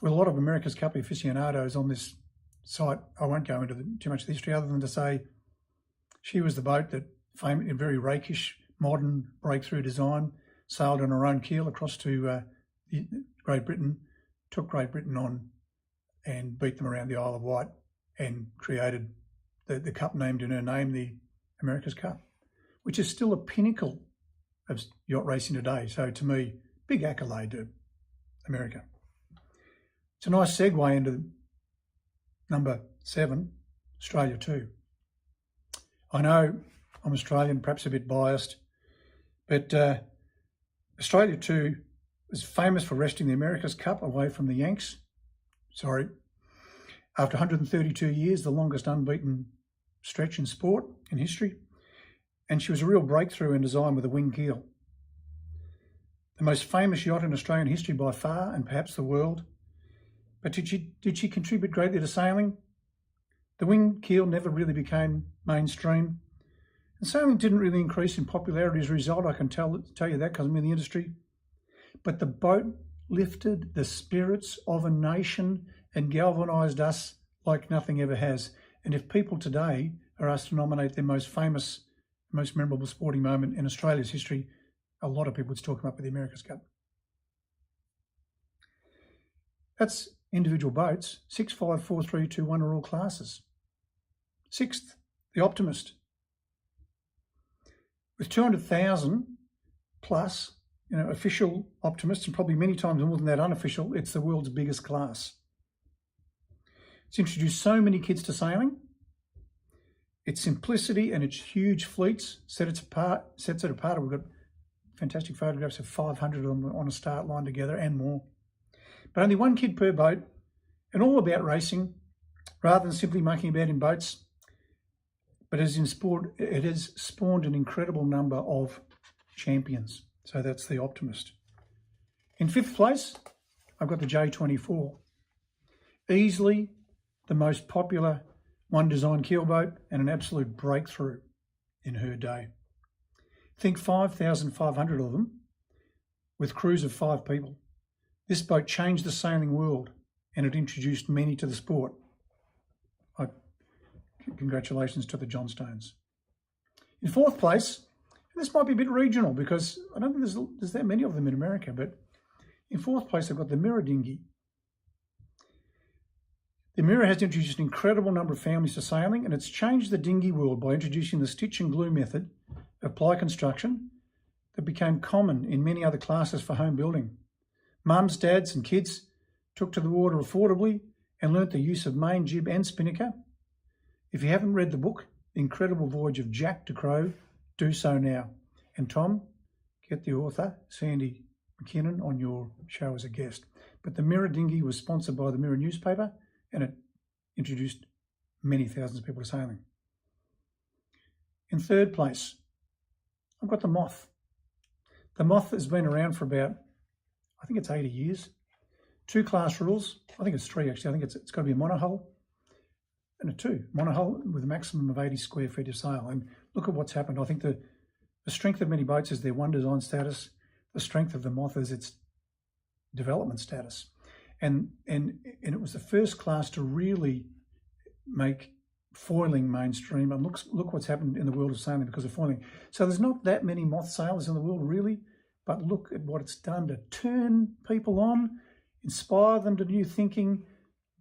with a lot of America's Cup aficionados on this site. I won't go into too much of the history other than to say she was the boat that, a very rakish, modern, breakthrough design, sailed on her own keel across to Great Britain, took Great Britain on and beat them around the Isle of Wight and created the cup named in her name, the America's Cup, which is still a pinnacle of yacht racing today. So to me, big accolade to America. It's a nice segue into number 7, Australia 2. I know I'm Australian, perhaps a bit biased, but Australia 2 is famous for wresting the America's Cup away from the Yanks. After 132 years, the longest unbeaten stretch in sport, in history. And she was a real breakthrough in design with a wing keel. The most famous yacht in Australian history by far, and perhaps the world. But did she contribute greatly to sailing? The wing keel never really became mainstream. And sailing didn't really increase in popularity as a result. I can tell you that because I'm in the industry. But the boat lifted the spirits of a nation and galvanised us like nothing ever has. And if people today are asked to nominate their most famous, most memorable sporting moment in Australia's history, a lot of people would still come up with the America's Cup. That's individual boats. 6, 5, 4, 3, 2, 1 are all classes. 6th, the Optimist. With 200,000 plus, official optimists, and probably many times more than that unofficial, it's the world's biggest class. It's introduced so many kids to sailing. Its simplicity and its huge fleets sets it apart. We've got fantastic photographs of 500 of them on a start line together and more. But only one kid per boat, and all about racing, rather than simply mucking about in boats. But as in sport, it has spawned an incredible number of champions. So that's the Optimist. In 5th place, I've got the J24. Easily the most popular one design keelboat and an absolute breakthrough in her day. Think 5,500 of them with crews of 5 people. This boat changed the sailing world and it introduced many to the sport. Congratulations to the Johnstones. In 4th place, and this might be a bit regional because I don't think there's that many of them in America, but in 4th place I've got the Mirror Dinghy. The Mirror has introduced an incredible number of families to sailing, and it's changed the dinghy world by introducing the stitch and glue method of ply construction that became common in many other classes for home building. Mums, dads and kids took to the water affordably and learnt the use of main, jib and spinnaker. If you haven't read the book, The Incredible Voyage of Jack de Crow, do so now. And Tom, get the author, Sandy McKinnon, on your show as a guest. But the Mirror Dinghy was sponsored by the Mirror newspaper and it introduced many thousands of people to sailing. In 3rd place, I've got the Moth. The Moth has been around for about, I think it's 80 years. 2 class rules. I think it's 3 actually. I think it's got to be a monohull and a 2 monohull with a maximum of 80 square feet of sail. And look at what's happened. I think the strength of many boats is their one design status. The strength of the Moth is its development status. And it was the first class to really make foiling mainstream. And look what's happened in the world of sailing because of foiling. So there's not that many Moth sailors in the world really, but look at what it's done to turn people on, inspire them to new thinking,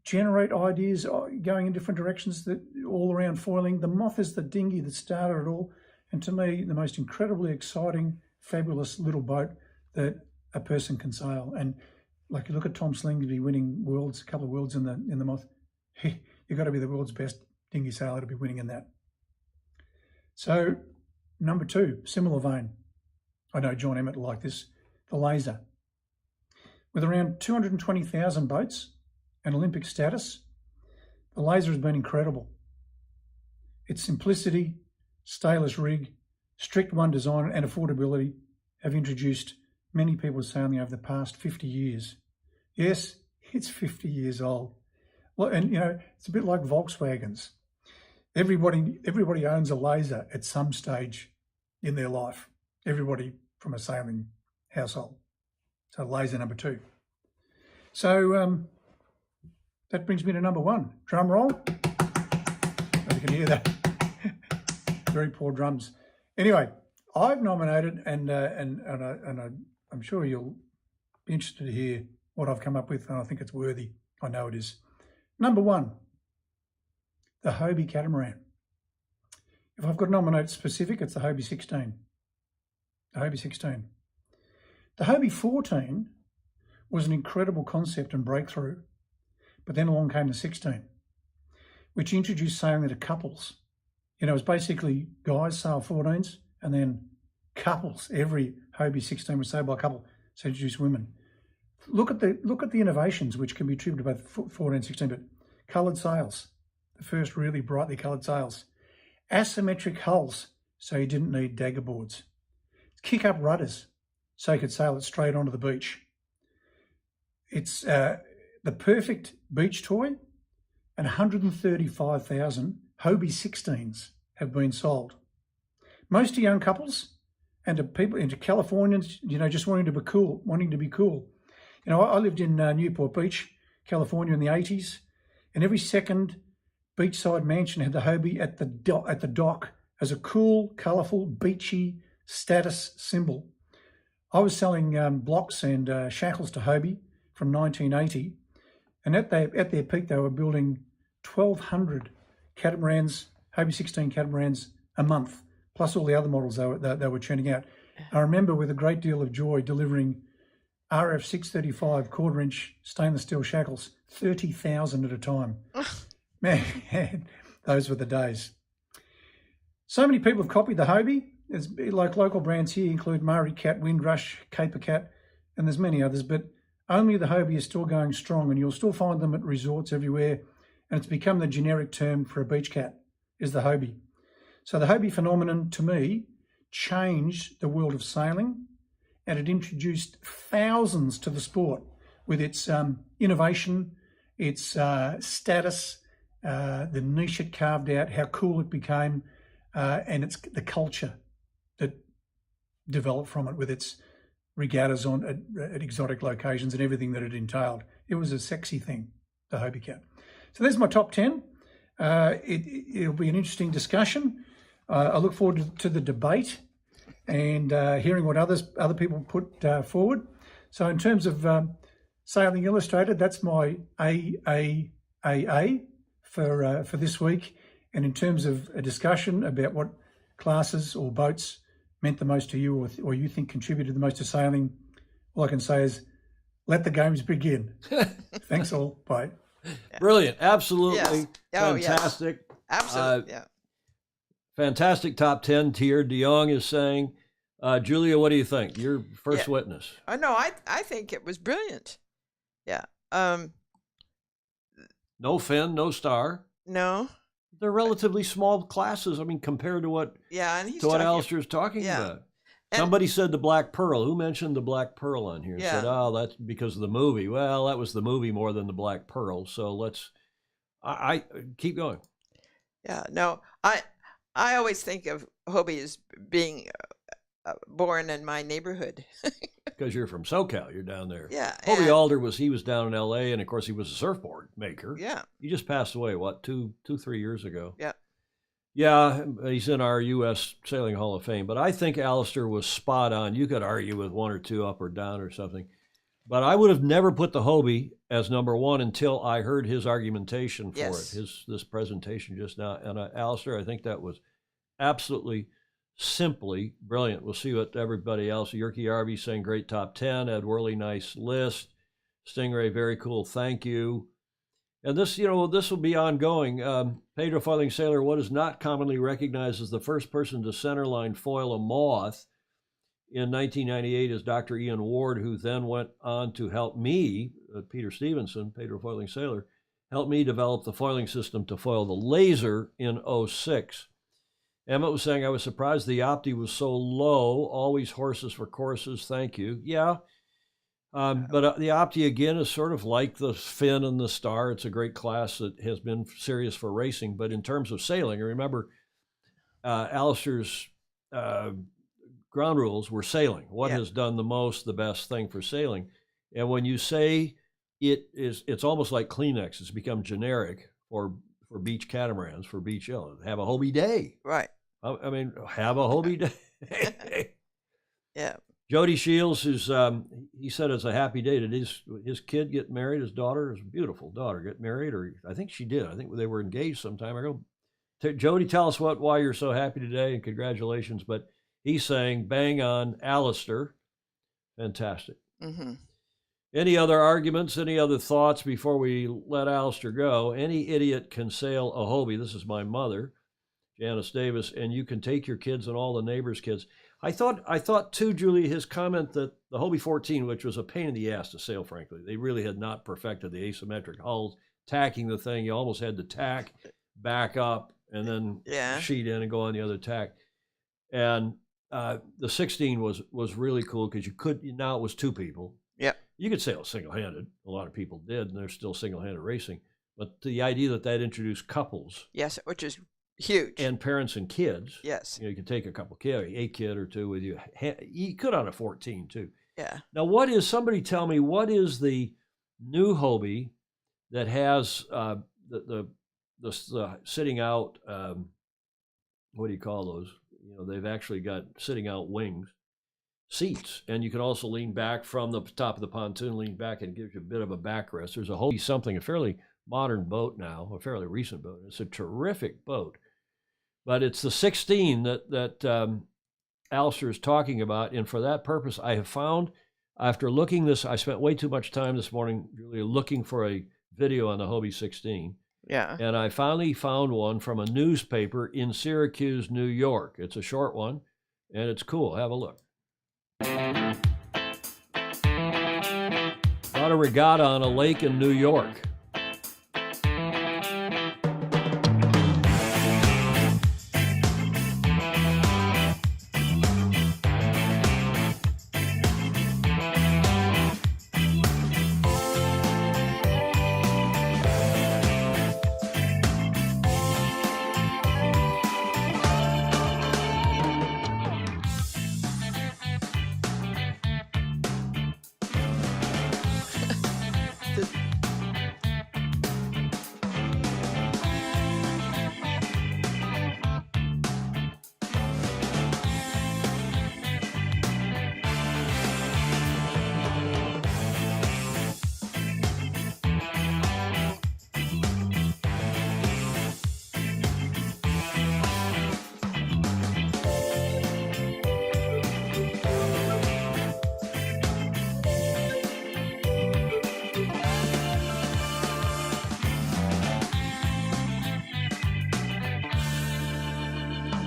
generate ideas going in different directions that all around foiling. The Moth is the dinghy that started it all. And to me, the most incredibly exciting, fabulous little boat that a person can sail. And like you look at Tom Slingsby winning worlds, a couple of worlds in the Moth, you've got to be the world's best dinghy sailor to be winning in that. So number 2, similar vein. I know John Emmett will like this, the Laser. With around 220,000 boats and Olympic status, the Laser has been incredible. Its simplicity, stainless rig, strict one design and affordability have introduced many people to sailing over the past 50 years. Yes, it's 50 years old. Well, and you know, it's a bit like Volkswagens. Everybody owns a Laser at some stage in their life. Everybody from a sailing household. So Laser number 2. So that brings me to number 1. Drum roll. You can hear that. Very poor drums. Anyway, I've nominated, and I'm sure you'll be interested to hear what I've come up with, and I think it's worthy. I know it is. Number 1, the Hobie catamaran. If I've got to nominate specific, it's the Hobie 16. The Hobie 16. The Hobie 14 was an incredible concept and breakthrough, but then along came the 16, which introduced sailing into couples. You know, it was basically guys sail 14s and then couples. Every Hobie 16 was sailed by a couple, so introduced women. Look at the innovations which can be attributed to both 14 and 16, but coloured sails, the first really brightly coloured sails. Asymmetric hulls, so you didn't need dagger boards. Kick-up rudders, so you could sail it straight onto the beach. It's the perfect beach toy, and 135,000 Hobie 16s have been sold. Most to young couples and to people, into Californians, you know, just wanting to be cool. You know, I lived in Newport Beach, California in the 80s, and every second beachside mansion had the Hobie at the dock as a cool, colourful, beachy status symbol. I was selling blocks and shackles to Hobie from 1980, and at their peak they were building 1,200 catamarans, Hobie 16 catamarans a month, plus all the other models they were churning out. I remember with a great deal of joy delivering RF 635 quarter-inch stainless steel shackles, 30,000 at a time. Man, those were the days. So many people have copied the Hobie. There's like local brands here include Murray Cat, Windrush, Caper Cat, and there's many others, but only the Hobie is still going strong, and you'll still find them at resorts everywhere, and it's become the generic term for a beach cat, is the Hobie. So the Hobie phenomenon, to me, changed the world of sailing, and it introduced thousands to the sport with its innovation, its status, the niche it carved out, how cool it became, and it's the culture that developed from it with its regattas at exotic locations and everything that it entailed. It was a sexy thing, the Hobie cat. So there's my top 10. It'll be an interesting discussion. I look forward to the debate and hearing what other people put forward. So in terms of Sailing Illustrated, that's my AAAA for this week. And in terms of a discussion about what classes or boats meant the most to you or you think contributed the most to sailing, all I can say is let the games begin. Thanks all. Bye. Brilliant. Absolutely. Yes. Oh, fantastic. Yes. Absolutely. Yeah. Fantastic top 10 tier. DeYoung is saying. Julia, what do you think? You're first witness. No, I think it was brilliant. Yeah. No fin, no star. No. They're relatively small classes. I mean, compared to what and Alistair's talking about. Somebody said the Black Pearl. Who mentioned the Black Pearl on here? Yeah. Said, oh, that's because of the movie. Well, that was the movie more than the Black Pearl. So I keep going. Yeah, no, I always think of Hobie as being born in my neighborhood. Because you're from SoCal, you're down there. Yeah, Hobie and- Alder he was down in L.A., and of course he was a surfboard maker. Yeah, He just passed away, what, 3 years ago? yeah. Yeah, he's in our U.S. Sailing Hall of Fame. But I think Alistair was spot on. You could argue with one or two up or down or something. But I would have never put the Hobie as number one until I heard his argumentation for Yes. it, this presentation just now. And Alistair, I think that was absolutely, simply brilliant. We'll see what everybody else. Yerke Arby saying great top 10. Ed Worley, nice list. Stingray, very cool. Thank you. And this, this will be ongoing. Pedro Foiling Sailor, what is not commonly recognized as the first person to centerline foil a moth in 1998 is Dr. Ian Ward, who then went on to help me, Peter Stevenson, Pedro Foiling Sailor, helped me develop the foiling system to foil the laser in 06. Emmett was saying, I was surprised the Opti was so low. Always horses for courses. Thank you. Yeah. But the Opti, again, is sort of like the Finn and the Star. It's a great class that has been serious for racing. But in terms of sailing, I remember Alistair's ground rules were sailing. What has done the best thing for sailing? And when you say it's almost like Kleenex. It's become generic for beach catamarans, for beach have a Hobie day. Right. I mean, have a Hobie day. Yeah. Jody Shields, he said it's a happy day. Did his kid get married? His daughter, his beautiful daughter, get married? Or I think she did. I think they were engaged some time ago. Jody, tell us why you're so happy today, and congratulations. But he's saying, bang on, Alistair. Fantastic. Mm-hmm. Any other arguments, any other thoughts before we let Alistair go? Any idiot can sail a Hobie. This is my mother, Janice Davis, and you can take your kids and all the neighbors' kids. I thought too, Julie, his comment that the Hobie 14, which was a pain in the ass to sail, frankly, they really had not perfected the asymmetric hulls, tacking the thing. You almost had to tack, back up, and then sheet in and go on the other tack. And the 16 was really cool because now it was two people. Yeah. You could sail single-handed. A lot of people did, and they're still single-handed racing. But the idea that introduced couples. Yes, which is huge. And parents and kids. Yes. You could take a couple kids, a kid or two with you. You could on a 14 too. Yeah. Now, somebody tell me, what is the new Hobie that has the sitting out, what do you call those? They've actually got sitting out wings, seats, and you can also lean back from the top of the pontoon, lean back, and it gives you a bit of a backrest. There's a Hobie something, a fairly modern boat now, a fairly recent boat. It's a terrific boat. But it's the 16 that Alistair is talking about. And for that purpose, I have found, after looking this, I spent way too much time this morning, Julia, looking for a video on the Hobie 16. Yeah. And I finally found one from a newspaper in Syracuse, New York. It's a short one, and it's cool. Have a look. Got a regatta on a lake in New York.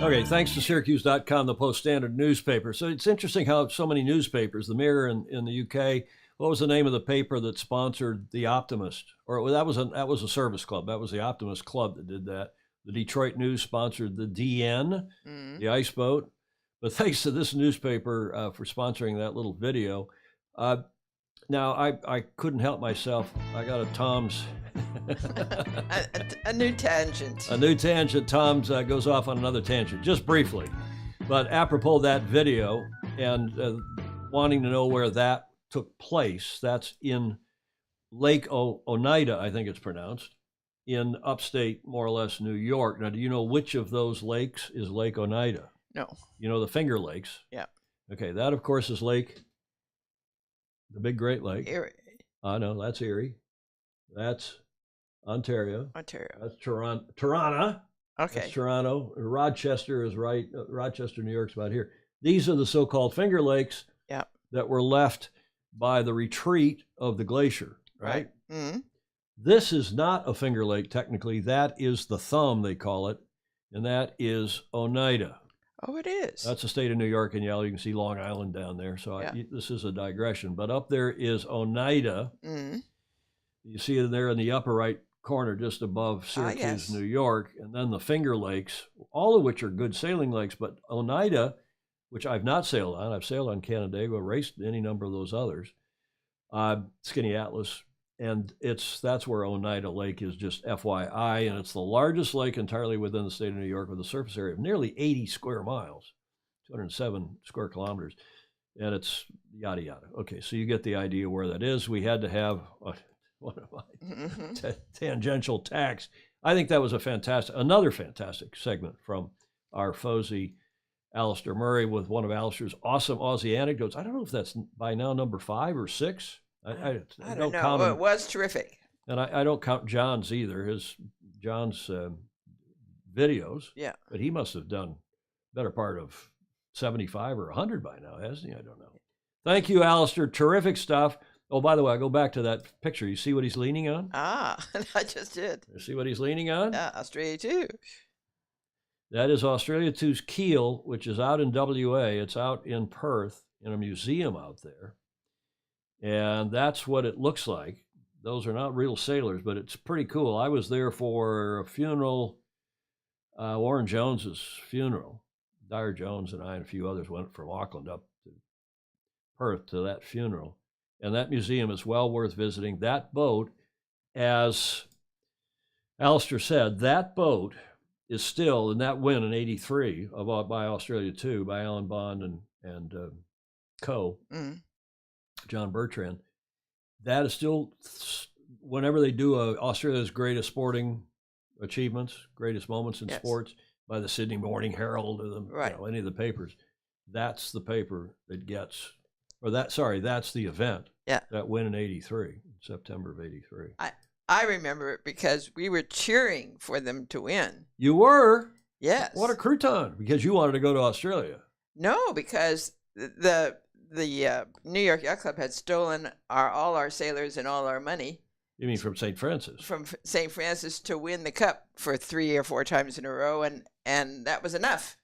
Okay, thanks to Syracuse.com, the Post-Standard newspaper. So it's interesting how so many newspapers, the Mirror in the UK, what was the name of the paper that sponsored The Optimist? Or that was a service club. That was the Optimist Club that did that. The Detroit News sponsored the DN, the ice boat. But thanks to this newspaper for sponsoring that little video. Now, I couldn't help myself. I got a Tom's. a new tangent. A new tangent. Tom's goes off on another tangent, just briefly. But apropos that video and wanting to know where that took place, that's in Lake Oneida, I think it's pronounced, in upstate, more or less, New York. Now, do you know which of those lakes is Lake Oneida? No. You know the Finger Lakes? Yeah. Okay, that, of course, is the Big Great Lake. Erie. No, that's Erie. That's Ontario. Ontario. That's Toronto. Okay. That's Toronto. Rochester is right. Rochester, New York's about here. These are the so-called Finger Lakes that were left by the retreat of the glacier, right? Mm-hmm. This is not a Finger Lake, technically. That is the Thumb, they call it, and that is Oneida. Oh, it is. That's the state of New York, and you can see Long Island down there. So this is a digression. But up there is Oneida. Mm-hmm. You see it there in the upper right corner, just above Syracuse, New York, and then the Finger Lakes, all of which are good sailing lakes. But Oneida, which I've not sailed on, I've sailed on Canandaigua, raced any number of those others, Skinny Atlas, and that's where Oneida Lake is, just FYI, and it's the largest lake entirely within the state of New York with a surface area of nearly 80 square miles, 207 square kilometers, and it's yada yada. Okay, so you get the idea where that is. We had to have one of my tangential tacks. I think that was another fantastic segment from our Fozy, Alistair Murray, with one of Alistair's awesome Aussie anecdotes. I don't know if that's by now number 5 or 6. I don't know. Well, it was terrific. And I don't count John's either, John's videos. Yeah. But he must have done better part of 75 or 100 by now, hasn't he? I don't know. Thank you, Alistair. Terrific stuff. Oh, by the way, I go back to that picture. You see what he's leaning on? I just did. You see what he's leaning on? Yeah, Australia too. That is Australia 2's keel, which is out in WA. It's out in Perth in a museum out there. And that's what it looks like. Those are not real sailors, but it's pretty cool. I was there for a funeral, Warren Jones's funeral. Dyer Jones and I and a few others went from Auckland up to Perth to that funeral. And that museum is well worth visiting. That boat, as Alistair said, that boat is still in that win in '83 by Australia 2 by Alan Bond and Co. John Bertrand. That is still, whenever they do Australia's greatest sporting achievements, greatest moments in sports, by the Sydney Morning Herald or any of the papers, that's the paper that gets, that's the event. Yeah. That win in '83, September of '83. I remember it because we were cheering for them to win. You were? Yes. What a crouton, because you wanted to go to Australia. No, because the New York Yacht Club had stolen all our sailors and all our money. You mean from St. Francis? From St. Francis to win the cup for 3 or 4 times in a row, and that was enough.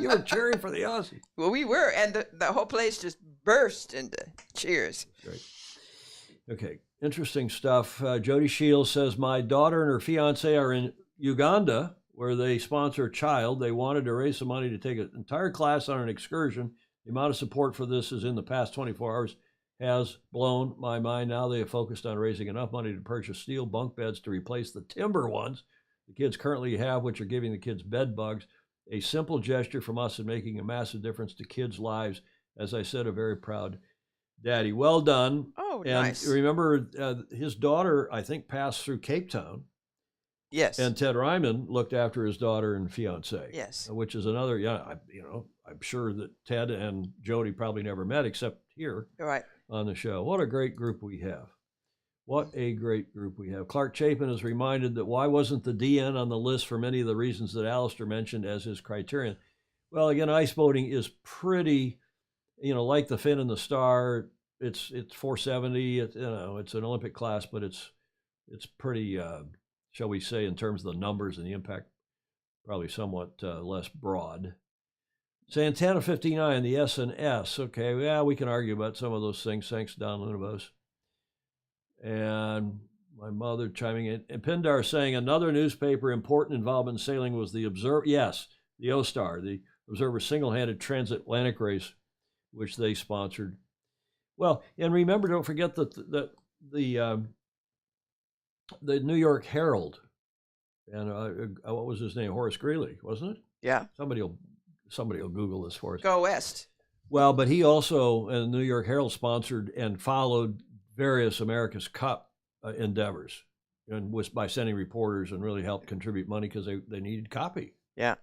You were cheering for the Aussie. Well, we were, and the whole place just burst into cheers. Great. Okay, interesting stuff. Jody Shields says, my daughter and her fiance are in Uganda, where they sponsor a child. They wanted to raise some money to take an entire class on an excursion. The amount of support for this is in the past 24 hours has blown my mind. Now they have focused on raising enough money to purchase steel bunk beds to replace the timber ones the kids currently have, which are giving the kids bed bugs. A simple gesture from us and making a massive difference to kids' lives. As I said, a very proud daddy. Well done. Oh, and nice. Remember, his daughter, I think, passed through Cape Town. Yes. And Ted Ryman looked after his daughter and fiance. Yes. Which is another, I'm sure that Ted and Jody probably never met except here on the show. What a great group we have. What a great group we have. Clark Chapin is reminded that why wasn't the DN on the list for many of the reasons that Alistair mentioned as his criterion. Well, again, ice boating is pretty, like the Finn and the Star. It's 470. It's an Olympic class, but it's pretty, shall we say, in terms of the numbers and the impact, probably somewhat less broad. Santana 59, the S&S. Okay, yeah, we can argue about some of those things. Thanks, Don Lunabos. And my mother chiming in. And Pindar saying another newspaper important involvement in sailing was the Observer. Yes, the O-Star, the observe a single-handed transatlantic race, which they sponsored. Well, and remember, don't forget that the New York Herald, and what was his name? Horace Greeley, wasn't it? Yeah. Somebody will Google this for us. Go West. Well, but he also, and the New York Herald, sponsored and followed various America's Cup endeavors, and was by sending reporters, and really helped contribute money because they needed copy. Yeah.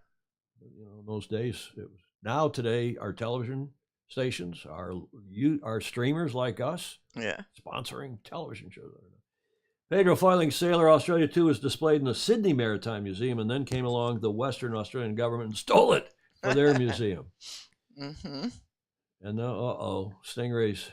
You know, in those days, it was. Now today, our television stations, our streamers like us, Yeah, sponsoring television shows. Pedro Foiling Sailor Australia 2 was displayed in the Sydney Maritime Museum, and then came along the Western Australian government and stole it for their museum. Mm-hmm. And now, Stingray,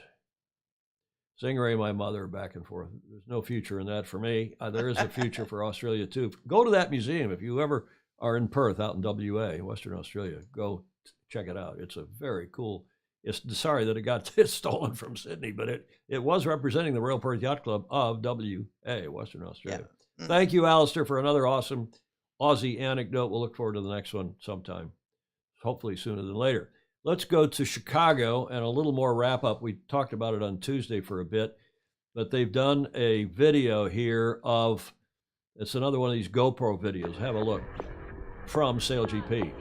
my mother, back and forth. There's no future in that for me. There is a future for Australia too. Go to that museum if you ever are in Perth, out in WA, Western Australia. Go check it out. It's a very cool. It's sorry that it got stolen from Sydney, but it was representing the Royal Perth Yacht Club of WA, Western Australia. Yeah. Thank you, Alistair, for another awesome Aussie anecdote. We'll look forward to the next one sometime, hopefully sooner than later. Let's go to Chicago and a little more wrap up. We talked about it on Tuesday for a bit, but they've done a video here of, it's another one of these GoPro videos. Have a look from SailGP.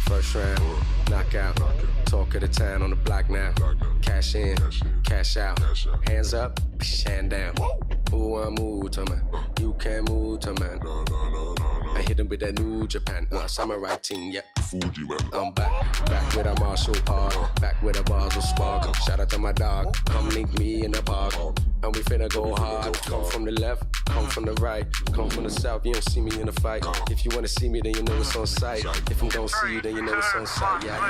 First round, knockout, talk of the town on the block now. Cash in, cash out, hands up, hand down. Who I move to man, you can't move to man. I hit him with that new Japan, samurai team, yep. I'm back with a martial art, back with a Basel spark. Shout out to my dog, come link me in the park. And we finna go hard, come from the left, come from the right, come from the south, you don't see me in a fight. If you wanna see me, then you know it's on sight. If I'm gonna see you, then you know it's on sight. Yeah, I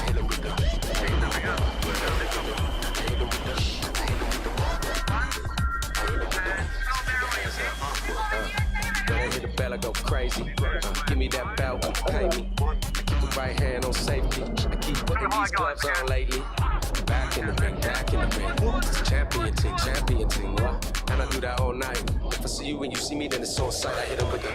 hit him with When I hit the bell, I go crazy. Give me that belt, pay me. I keep the right hand on safety. I keep putting these gloves on lately. Back in the ring, back in the ring. It's champion team, what? And I do that all night. If I see you when you see me, then it's on sight. I hit him with the.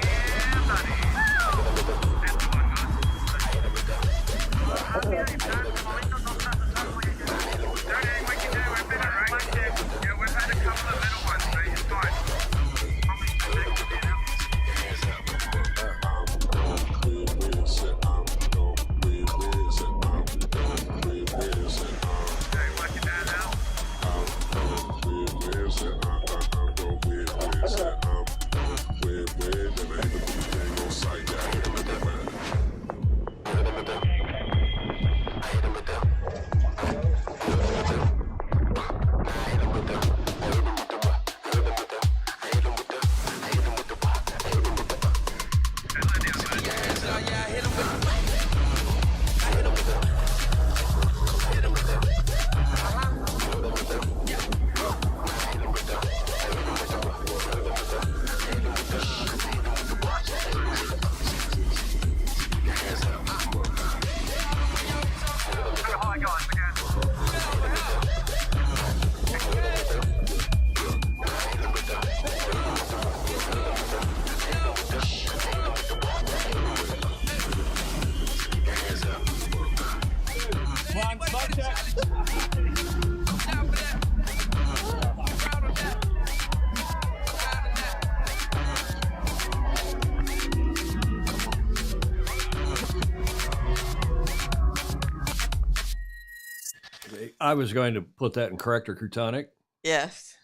I was going to put that in corrector Crutonic. Yes.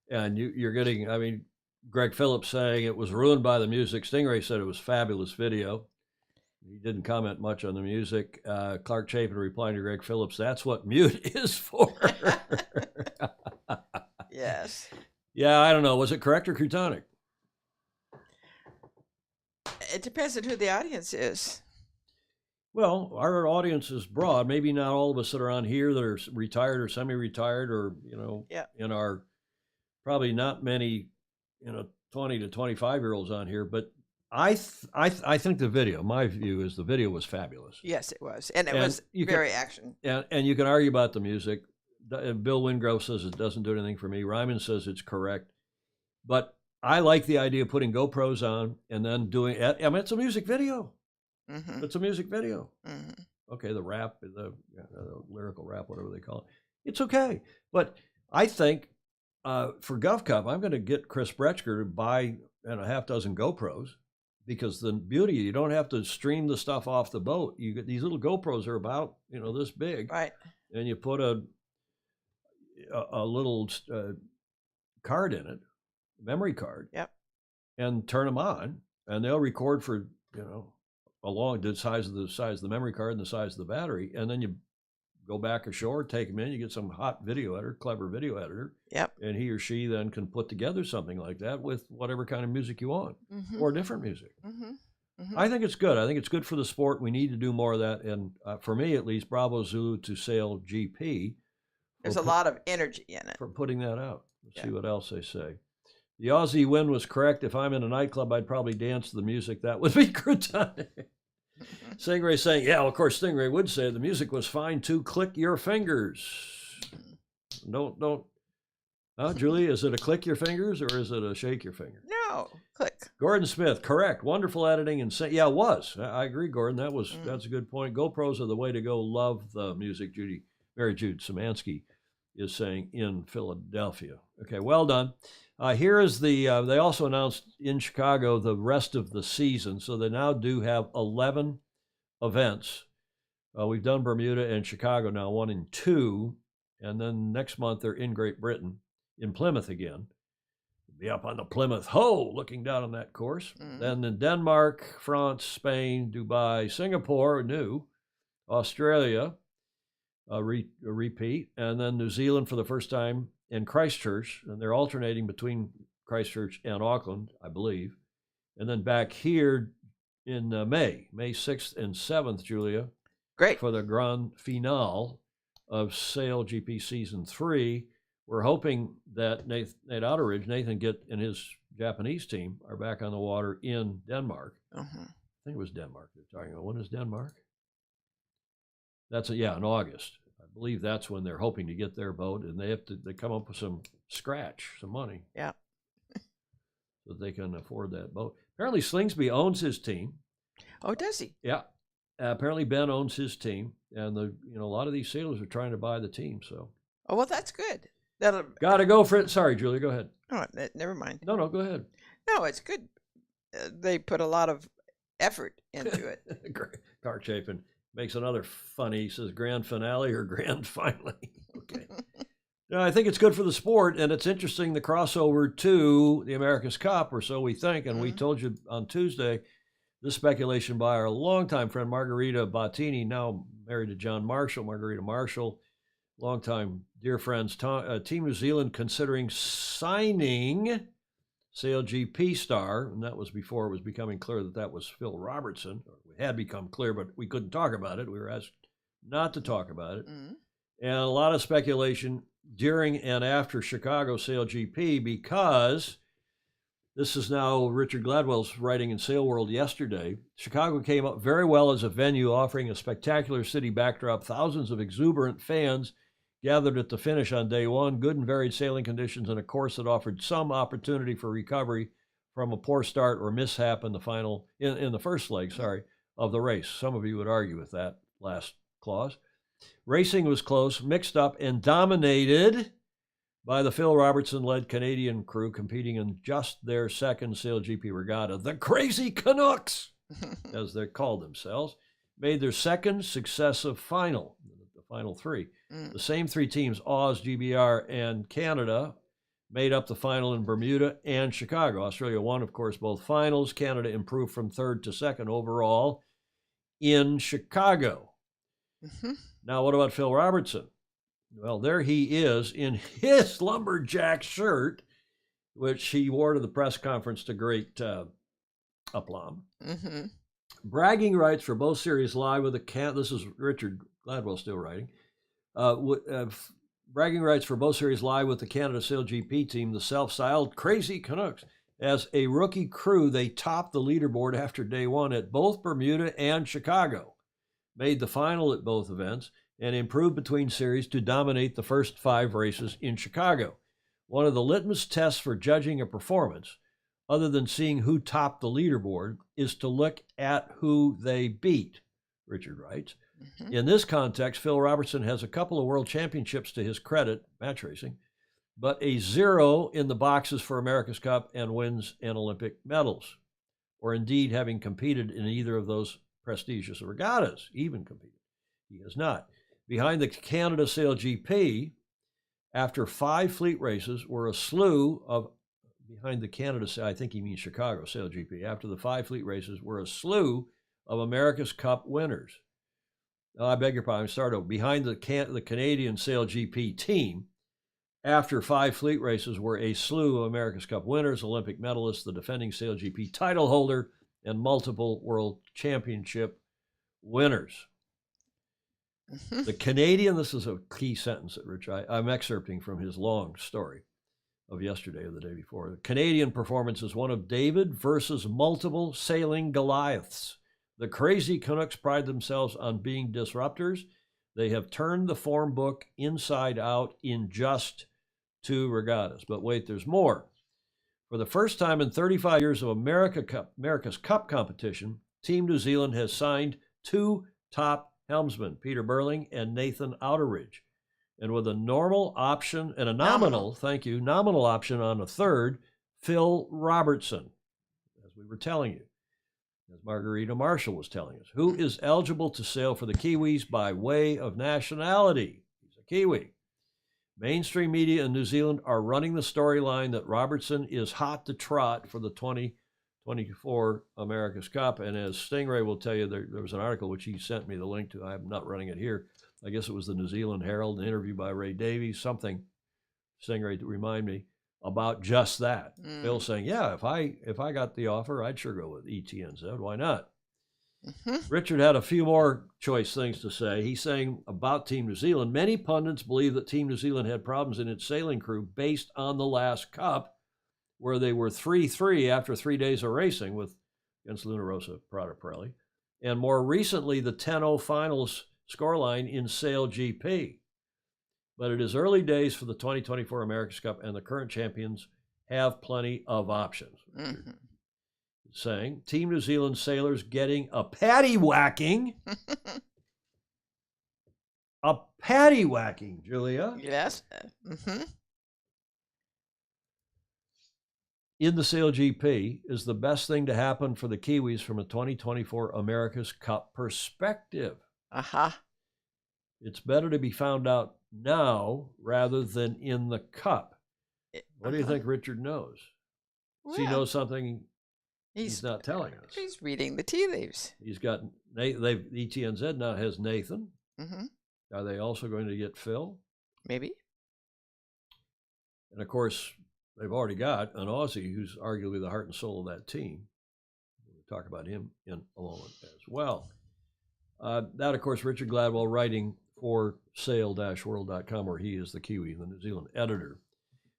And you're getting, I mean, Greg Phillips saying it was ruined by the music. Stingray said it was fabulous video. He didn't comment much on the music. Clark Chapin replying to Greg Phillips, that's what mute is for. Yes. Yeah, I don't know. Was it corrector Crutonic? It depends on who the audience is. Well, our audience is broad. Maybe not all of us that are on here that are retired or semi-retired, or, you know, in our, probably not many, 20 to 25-year-olds on here. But I think the video, my view is the video was fabulous. Yes, it was. And it And was you very action. And you can argue about the music. Bill Wingrove says it doesn't do anything for me. Ryman says it's correct. But I like the idea of putting GoPros on and then doing it. I mean, it's a music video. Mm-hmm. It's a music video. Mm-hmm. Okay, the rap, the lyrical rap, whatever they call it. It's okay. But I think for Gov Cup, I'm going to get Chris Bretschker to buy a half dozen GoPros, because the beauty, you don't have to stream the stuff off the boat. You get these little GoPros are about, this big. Right. And you put a little card in it, memory card. Yep. And turn them on, and they'll record for, along the size of the memory card and the size of the battery. And then you go back ashore, take them in, you get some hot video editor, clever video editor. Yep. And he or she then can put together something like that with whatever kind of music you want, or different music. I think it's good. I think it's good for the sport. We need to do more of that. And for me, at least, bravo Zulu to Sail GP. There's a lot of energy in it. For putting that out. Let's see what else they say. The Aussie win was correct. If I'm in a nightclub, I'd probably dance to the music. That would be crouton. Stingray saying, yeah, well, of course, Stingray would say the music was fine too. Click your fingers. Don't. Julie, is it a click your fingers or is it a shake your finger? No, click. Gordon Smith, correct. Wonderful editing and yeah, it was. I agree, Gordon. That's a good point. GoPros are the way to go. Love the music. Mary Jude Szymanski is saying in Philadelphia. Okay, well done. Here is they also announced in Chicago the rest of the season. So they now do have 11 events. We've done Bermuda and Chicago now, 1 and 2. And then next month they're in Great Britain, in Plymouth again. Be up on the Plymouth Hoe, looking down on that course. Then in Denmark, France, Spain, Dubai, Singapore, new. Australia, a repeat. And then New Zealand for the first time. In Christchurch, and they're alternating between Christchurch and Auckland, I believe. And then back here in May 6th and 7th, Julia. Great. For the grand finale of Sail GP Season 3. We're hoping that Nate Outeridge, Nathan Gitt and his Japanese team are back on the water in Denmark. I think it was Denmark they're talking about. When is Denmark? That's in August. I believe that's when they're hoping to get their boat, and they come up with some money. Yeah. So they can afford that boat. Apparently Slingsby owns his team. Oh, does he? Yeah. Apparently Ben owns his team, and a lot of these sailors are trying to buy the team. So. Oh, well, that's good. Got to go for it. Sorry, Julie, go ahead. Oh, never mind. No, go ahead. No, it's good. They put a lot of effort into it. Car Chapin makes another funny. He says grand finale or grand finally. Okay. I think it's good for the sport, and it's interesting the crossover to the America's Cup, or so we think. And we told you on Tuesday, this speculation by our longtime friend Margarita Bottini, now married to John Marshall, Margarita Marshall, longtime dear friends. Team New Zealand considering signing Sail GP star, and that was before it was becoming clear that was Phil Robertson. It had become clear, but we couldn't talk about it. We were asked not to talk about it. And a lot of speculation during and after Chicago Sail GP, because this is now Richard Gladwell's writing in Sail World yesterday. Chicago came up very well as a venue, offering a spectacular city backdrop. Thousands of exuberant fans gathered at the finish on day one. Good and varied sailing conditions and a course that offered some opportunity for recovery from a poor start or mishap in the first leg, of the race. Some of you would argue with that last clause. Racing was close, mixed up, and dominated by the Phil Robertson-led Canadian crew competing in just their second Sail GP regatta. The Crazy Canucks, as they're called themselves, made their second successive final, the final three. The same three teams, Oz, GBR, and Canada, made up the final in Bermuda and Chicago. Australia won, of course, both finals. Canada improved from third to second overall in Chicago. Now, what about Phil Robertson? Well, there he is in his lumberjack shirt, which he wore to the press conference to great aplomb. Bragging rights for both series live with this is Richard Gladwell still writing. Bragging rights for both series live with the Canada Sail GP team, the self-styled Crazy Canucks. As a rookie crew, they topped the leaderboard after day one at both Bermuda and Chicago, made the final at both events, and improved between series to dominate the first 5 races in Chicago. One of the litmus tests for judging a performance, other than seeing who topped the leaderboard, is to look at who they beat, Richard writes. In this context, Phil Robertson has a couple of world championships to his credit, match racing, but a 0 in the boxes for America's Cup and wins and Olympic medals, or indeed having competed in either of those prestigious regattas, even competed. He has not. Behind the Canada Sail GP, after 5 fleet races, were a slew of, behind the Canada, I think he means Chicago Sail GP, after the 5 fleet races were a slew of America's Cup winners. I beg your pardon, start over. Behind the Canadian Sail GP team, after 5 fleet races, were a slew of America's Cup winners, Olympic medalists, the defending Sail GP title holder, and multiple world championship winners. The Canadian, this is a key sentence that Rich, I'm excerpting from his long story of yesterday or the day before. The Canadian performance is one of David versus multiple sailing Goliaths. The crazy Canucks pride themselves on being disruptors. They have turned the form book inside out in just 2 regattas. But wait, there's more. For the first time in 35 years of America's Cup competition, Team New Zealand has signed 2 top helmsmen, Peter Burling and Nathan Outeridge. And with a nominal option on a third, Phil Robertson, as we were telling you, as Margarita Marshall was telling us, who is eligible to sail for the Kiwis by way of nationality. He's a Kiwi. Mainstream media in New Zealand are running the storyline that Robertson is hot to trot for the 2024 America's Cup. And as Stingray will tell you, there was an article which he sent me the link to. I'm not running it here. I guess it was the New Zealand Herald, an interview by Ray Davies, something, Stingray, to remind me about just that. Phil saying, yeah, if I got the offer, I'd sure go with ETNZ. Why not? Richard had a few more choice things to say. He's saying about Team New Zealand, many pundits believe that Team New Zealand had problems in its sailing crew based on the last Cup, where they were 3-3 after 3 days of racing against Luna Rossa, Prada Pirelli, and more recently the 10-0 finals scoreline in Sail GP. But it is early days for the 2024 America's Cup, and the current champions have plenty of options. Saying Team New Zealand sailors getting a paddy whacking. A paddy whacking, Julia. Yes. In the Sail GP is the best thing to happen for the Kiwis from a 2024 America's Cup perspective. It's better to be found out now rather than in the Cup. What do you think Richard knows? Does he know something he's not telling us? He's reading the tea leaves. He's got, ETNZ now has Nathan. Are they also going to get Phil? Maybe. And of course, they've already got an Aussie who's arguably the heart and soul of that team. We'll talk about him in a moment as well. That, of course, Richard Gladwell writing for sail-world.com, where he is the Kiwi, the New Zealand editor.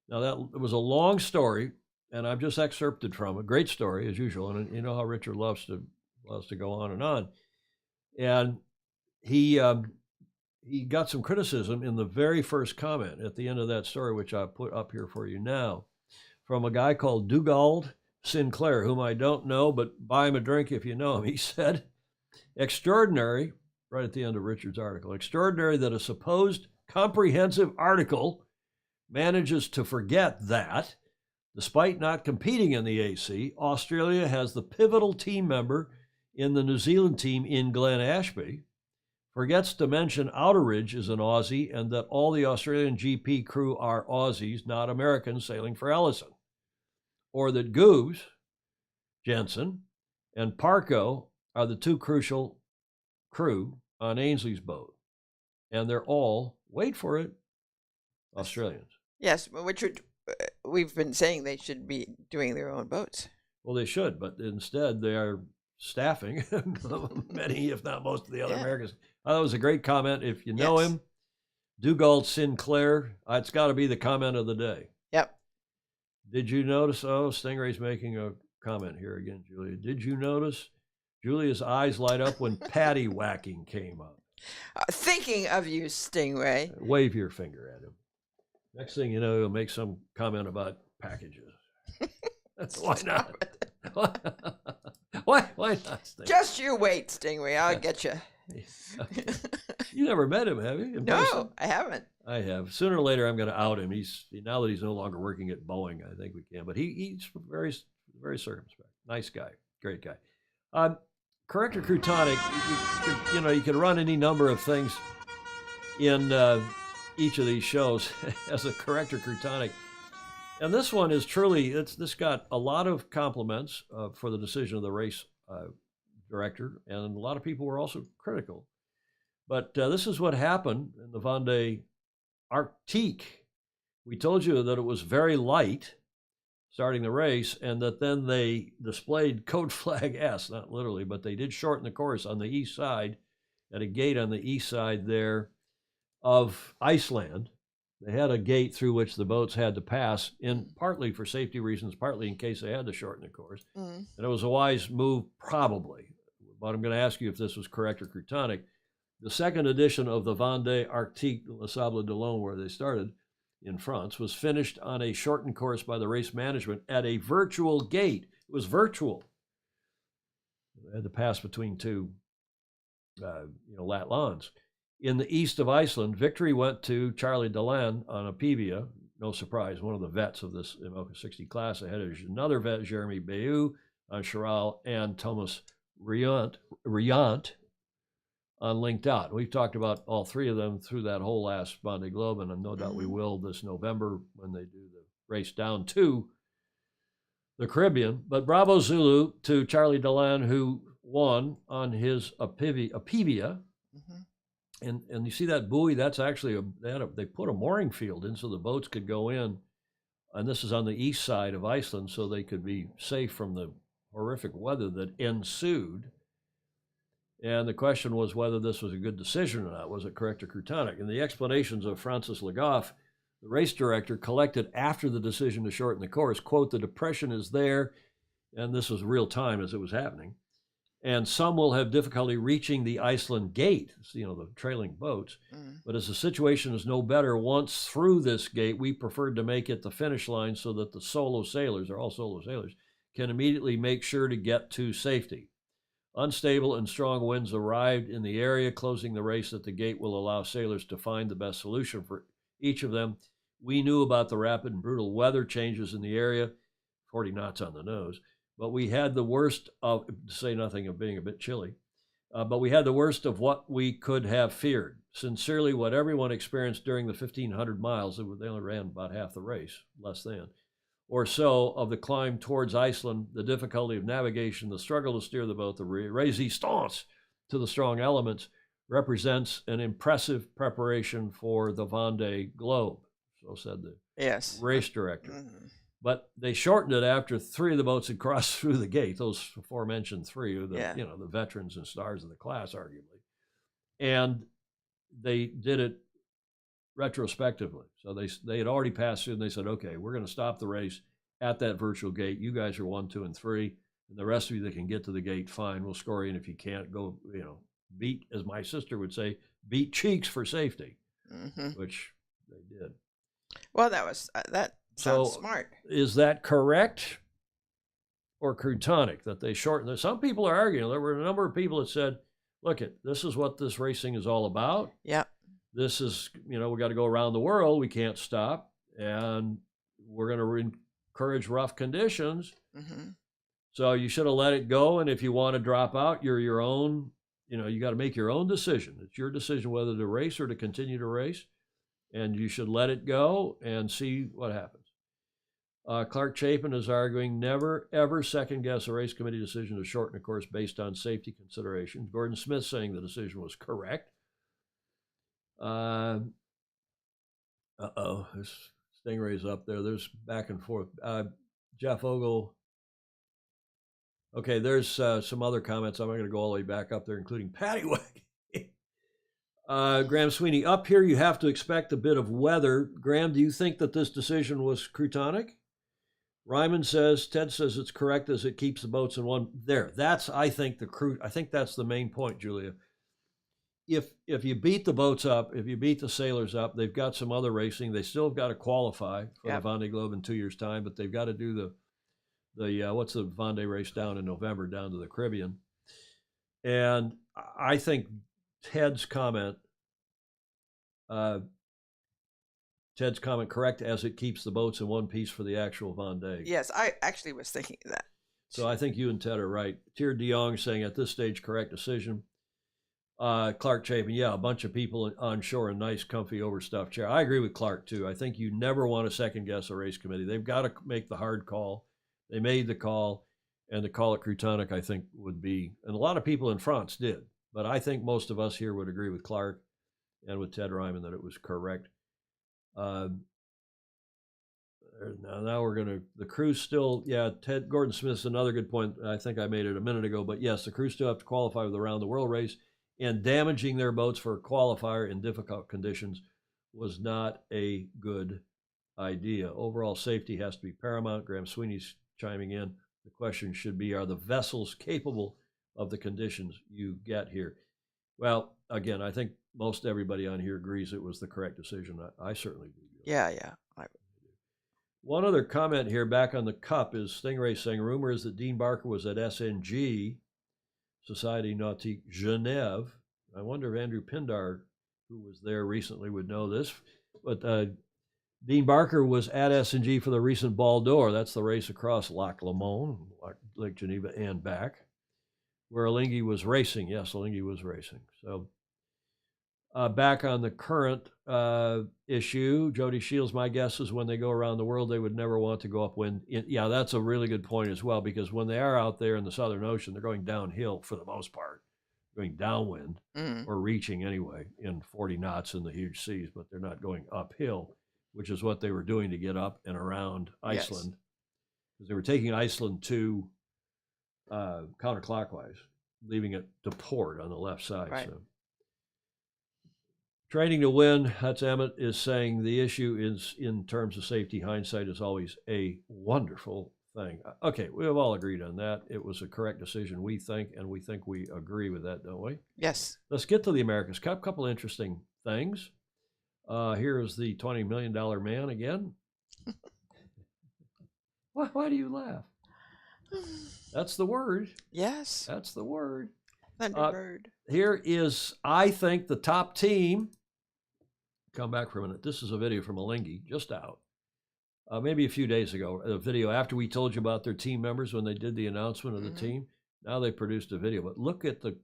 Now, that was a long story, and I've just excerpted from a great story, as usual. And you know how Richard loves to go on. And he got some criticism in the very first comment at the end of that story, which I put up here for you now, from a guy called Dugald Sinclair, whom I don't know, but buy him a drink if you know him. He said, extraordinary, right at the end of Richard's article, extraordinary that a supposed comprehensive article manages to forget that, despite not competing in the AC, Australia has the pivotal team member in the New Zealand team in Glen Ashby, forgets to mention Outeridge is an Aussie, and that all the Australian GP crew are Aussies, not Americans, sailing for Ellison. Or that Goobs, Jensen, and Parko are the 2 crucial crew on Ainsley's boat. And they're all, wait for it, Australians. Yes, Richard, we've been saying they should be doing their own boats. Well, they should, but instead they are staffing many, if not most, of the other Americans. That was a great comment. If you know him, Dugald Sinclair, it's got to be the comment of the day. Yep. Did you notice? Oh, Stingray's making a comment here again, Julia. Did you notice Julia's eyes light up when patty whacking came up? Thinking of you, Stingray. Wave your finger at him. Next thing you know, he'll make some comment about packages. Why not? Why not, Stingray? Just you wait, Stingray. I'll get you. You never met him, have you? In person? No, I haven't. I have. Sooner or later, I'm going to out him. Now that he's no longer working at Boeing, I think we can. But he's very, very circumspect. Nice guy. Great guy. Corrector Crutonic, you could run any number of things in each of these shows as a Corrector Crutonic. And this one is truly, this got a lot of compliments for the decision of the race director, and a lot of people were also critical. But this is what happened in the Vendée Arctique. We told you that it was very light starting the race, and that then they displayed code flag S, not literally, but they did shorten the course on the east side, at a gate on the east side there of Iceland. They had a gate through which the boats had to pass, in partly for safety reasons, partly in case they had to shorten the course. And it was a wise move, probably. But I'm going to ask you if this was correct or Crutonic. The second edition of the Vendée Arctique, Le Sable d'Olonne, where they started in France, was finished on a shortened course by the race management at a virtual gate. It was virtual. They had to pass between two lat lawns. In the east of Iceland, victory went to Charlie Delan on a Pivia. No surprise, one of the vets of this IMOCA 60 class. Ahead of another vet, Jeremy Bayou on Charal, and Thomas Riant on Linked Out. We've talked about all three of them through that whole last Vendée Globe, and no doubt we will this November when they do the race down to the Caribbean. But bravo Zulu to Charlie Delan, who won on his Pivia. And you see that buoy? That's actually they put a mooring field in so the boats could go in, and this is on the east side of Iceland, so they could be safe from the horrific weather that ensued. And the question was whether this was a good decision or not. Was it correct or Crutonic? And the explanations of Francis Le Goff, the race director, collected after the decision to shorten the course, quote, "The depression is there," and this was real time as it was happening, "and some will have difficulty reaching the Iceland gate," the trailing boats. "But as the situation is no better once through this gate, we preferred to make it the finish line so that the solo sailors," they're all solo sailors, "can immediately make sure to get to safety. Unstable and strong winds arrived in the area, closing the race at the gate will allow sailors to find the best solution for each of them. We knew about the rapid and brutal weather changes in the area, 40 knots on the nose, but we had the worst of, to say nothing of being a bit chilly, but we had the worst of what we could have feared. Sincerely, what everyone experienced during the 1,500 miles, they only ran about half the race, less than, or so of the climb towards Iceland, the difficulty of navigation, the struggle to steer the boat, the resistance to the strong elements, represents an impressive preparation for the Vendée Globe," so said the race director. But they shortened it after three of the boats had crossed through the gate, those aforementioned three, the veterans and stars of the class, arguably. And they did it retrospectively. So they had already passed through, and they said, okay, we're going to stop the race at that virtual gate. You guys are 1, 2, and 3. And the rest of you that can get to the gate, fine, we'll score you. And if you can't, go, beat, as my sister would say, beat cheeks for safety, which they did. Well, that sounds smart. Is that correct or Crutonic that they shortened it? Some people are arguing. There were a number of people that said, look, this is what this racing is all about. Yeah. This is, we got to go around the world. We can't stop. And we're going to encourage rough conditions. So you should have let it go. And if you want to drop out, you're your own, you got to make your own decision. It's your decision whether to race or to continue to race. And you should let it go and see what happens. Clark Chapin is arguing, never, ever second guess a race committee decision to shorten a course based on safety considerations. Gordon Smith saying the decision was correct. There's Stingray's up there. There's back and forth. Jeff Ogle. Okay, there's some other comments. I'm not going to go all the way back up there, including Patty Wag. Graham Sweeney, up here you have to expect a bit of weather. Graham, do you think that this decision was Crutonic? Ryman says, Ted says it's correct as it keeps the boats in one. There, that's, I think, I think that's the main point, Julia. If you beat the boats up, if you beat the sailors up, they've got some other racing. They still have got to qualify for the Vendée Globe in 2 years' time, but they've got to do the what's the Vendée race down in November down to the Caribbean. And I think Ted's comment correct as it keeps the boats in one piece for the actual Vendée. Yes, I actually was thinking that. So I think you and Ted are right. Tier de Jong saying at this stage, correct decision. Clark Chapin, yeah, a bunch of people on shore in nice, comfy, overstuffed chair. I agree with Clark, too. I think you never want to second-guess a race committee. They've got to make the hard call. They made the call, and the call at Crutonic, I think, would be, and a lot of people in France did, but I think most of us here would agree with Clark and with Ted Ryman that it was correct. Now we're going to, the crews still, yeah, Ted Gordon Smith's another good point. I think I made it a minute ago, but yes, the crews still have to qualify with the round the world race, and damaging their boats for a qualifier in difficult conditions was not a good idea. Overall safety has to be paramount. Graham Sweeney's chiming in. The question should be, are the vessels capable of the conditions you get here? Well, again, I think most everybody on here agrees it was the correct decision. I certainly do. Yeah. One other comment here back on the Cup is Stingray saying, rumor is that Dean Barker was at SNG, Société Nautique Genève. I wonder if Andrew Pindar, who was there recently, would know this. But Dean Barker was at SNG for the recent Ball d'Or. That's the race across Lac Léman, Lake Geneva, and back, where Alinghi was racing. Yes, Alinghi was racing. So back on the current issue, Jody Shields, my guess is when they go around the world, they would never want to go upwind. Yeah, that's a really good point as well, because when they are out there in the Southern Ocean, they're going downhill for the most part, going downwind or reaching anyway in 40 knots in the huge seas, but they're not going uphill, which is what they were doing to get up and around Iceland. Because they were taking Iceland to counterclockwise, leaving it to port on the left side. Right. So. Training to win, that's Emmett, is saying the issue is, in terms of safety, hindsight is always a wonderful thing. Okay, we have all agreed on that. It was a correct decision, we think, and we think we agree with that, don't we? Yes. Let's get to the America's Cup. Couple interesting things. Here is the $20 million man again. Why do you laugh? That's the word. Yes. That's the word. Thunderbird. Here is, I think, the top team. Come back for a minute. This is a video from Alinghi, just out. Maybe a few days ago, a video after we told you about their team members when they did the announcement of the team. Now they produced a video. But look at the,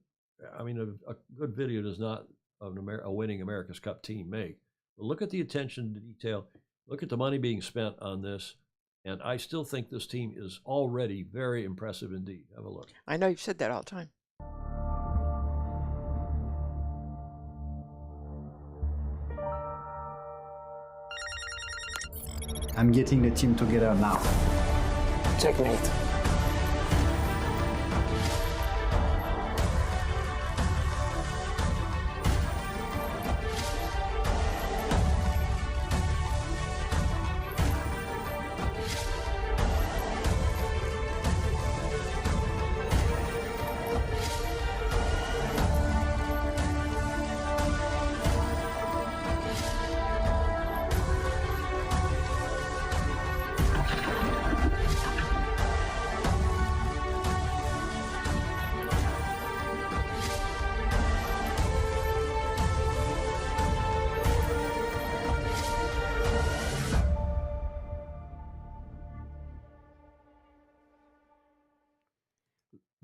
I mean, a good video does not a winning America's Cup team make. But look at the attention to detail. Look at the money being spent on this. And I still think this team is already very impressive indeed. Have a look. I know you've said that all the time. I'm getting the team together now. Checkmate.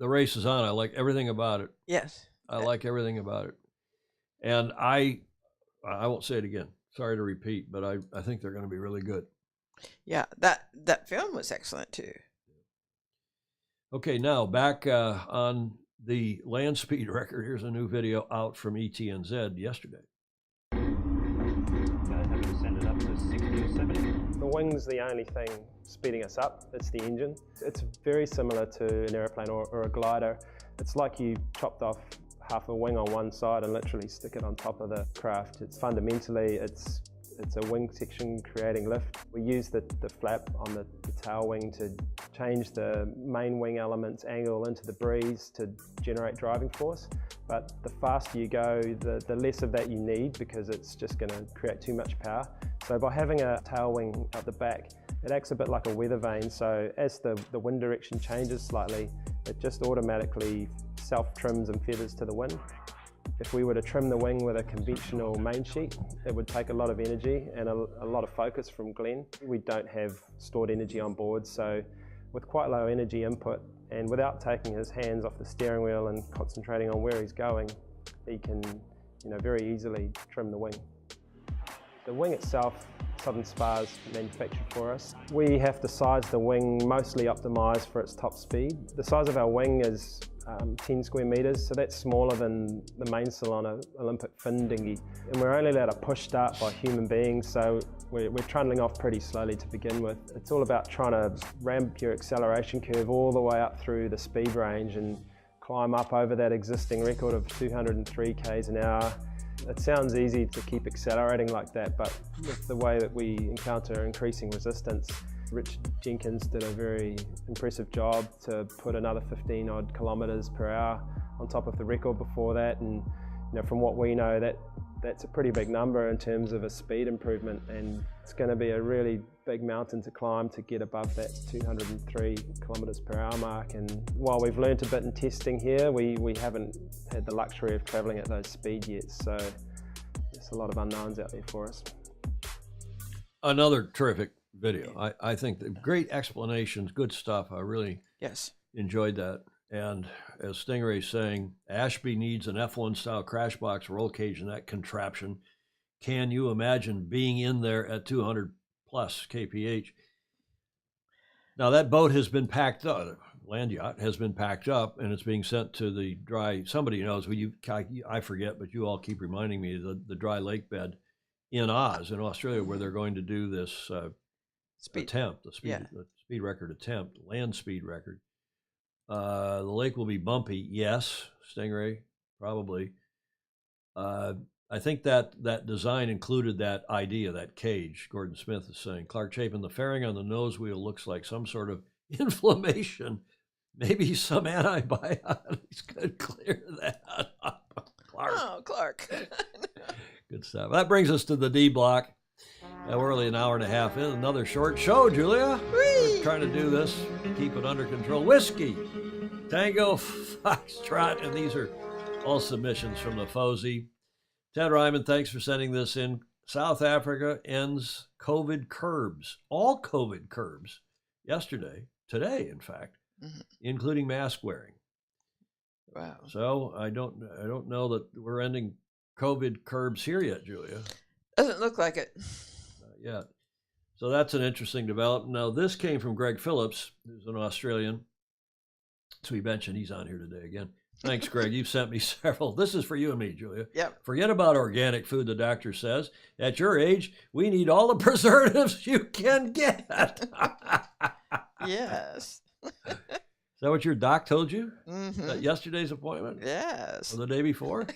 The race is on. I like everything about it. Yes. I like everything about it. And I won't say it again. Sorry to repeat, but I think they're going to be really good. Yeah, that film was excellent too. Okay, now back on the land speed record. Here's a new video out from ETNZ yesterday. Having descended up to 60 or 70. The wing's the only thing speeding us up. It's the engine. It's very similar to an airplane or a glider. It's like you chopped off half a wing on one side and literally stick it on top of the craft. It's fundamentally, it's It's a wing section creating lift. We use the flap on the tail wing to change the main wing element's angle into the breeze to generate driving force. But the faster you go, the less of that you need, because it's just going to create too much power. So by having a tail wing at the back, it acts a bit like a weather vane. So as the wind direction changes slightly, it just automatically self-trims and feathers to the wind. If we were to trim the wing with a conventional main sheet, it would take a lot of energy and a lot of focus from Glenn. We don't have stored energy on board, so with quite low energy input and without taking his hands off the steering wheel and concentrating on where he's going, he can, very easily trim the wing. The wing itself, Southern Spa's manufactured for us. We have to size the wing mostly optimised for its top speed. The size of our wing is 10 square metres, so that's smaller than the mainsail on an Olympic fin dinghy. And we're only allowed to push start by human beings, so we're trundling off pretty slowly to begin with. It's all about trying to ramp your acceleration curve all the way up through the speed range and climb up over that existing record of 203 k's an hour. It sounds easy to keep accelerating like that, but with the way that we encounter increasing resistance, Rich Jenkins did a very impressive job to put another 15 odd kilometres per hour on top of the record before that, and from what we know, that's a pretty big number in terms of a speed improvement, and it's going to be a really big mountain to climb to get above that 203 kilometres per hour mark. And while we've learnt a bit in testing here, we haven't had the luxury of travelling at those speeds yet, so there's a lot of unknowns out there for us. Another terrific video. I think the great explanations, good stuff. I really enjoyed that. And as Stingray's saying, Ashby needs an F1 style crash box roll cage in that contraption. Can you imagine being in there at 200 plus kph? Now that boat has been packed up, land yacht has been packed up, and it's being sent to the dry, somebody knows, I forget, but you all keep reminding me, the dry lake bed in Oz in Australia, where they're going to do this attempt, the speed record attempt, land speed record. The lake will be bumpy, yes, Stingray, probably. I think that design included that idea, that cage. Gordon Smith is saying, Clark Chapin, the fairing on the nose wheel looks like some sort of inflammation. Maybe some antibiotics could clear that up. Clark. Oh, Clark. Good stuff. That brings us to the D block. We're only an hour and a half in. Another short show, Julia. We're trying to do this, keep it under control. Whiskey, Tango, Foxtrot, and these are all submissions from the Fozy. Ted Ryman, thanks for sending this in. South Africa ends COVID curbs, all COVID curbs, yesterday, today, in fact, including mask wearing. Wow. So I don't know that we're ending COVID curbs here yet, Julia. Doesn't look like it. Not yet. So that's an interesting development. Now, this came from Greg Phillips, who's an Australian. So we mentioned he's on here today again. Thanks, Greg. You've sent me several. This is for you and me, Julia. Yep. Forget about organic food, the doctor says. At your age, we need all the preservatives you can get. Yes. Is that what your doc told you? At yesterday's appointment? Yes. Or the day before?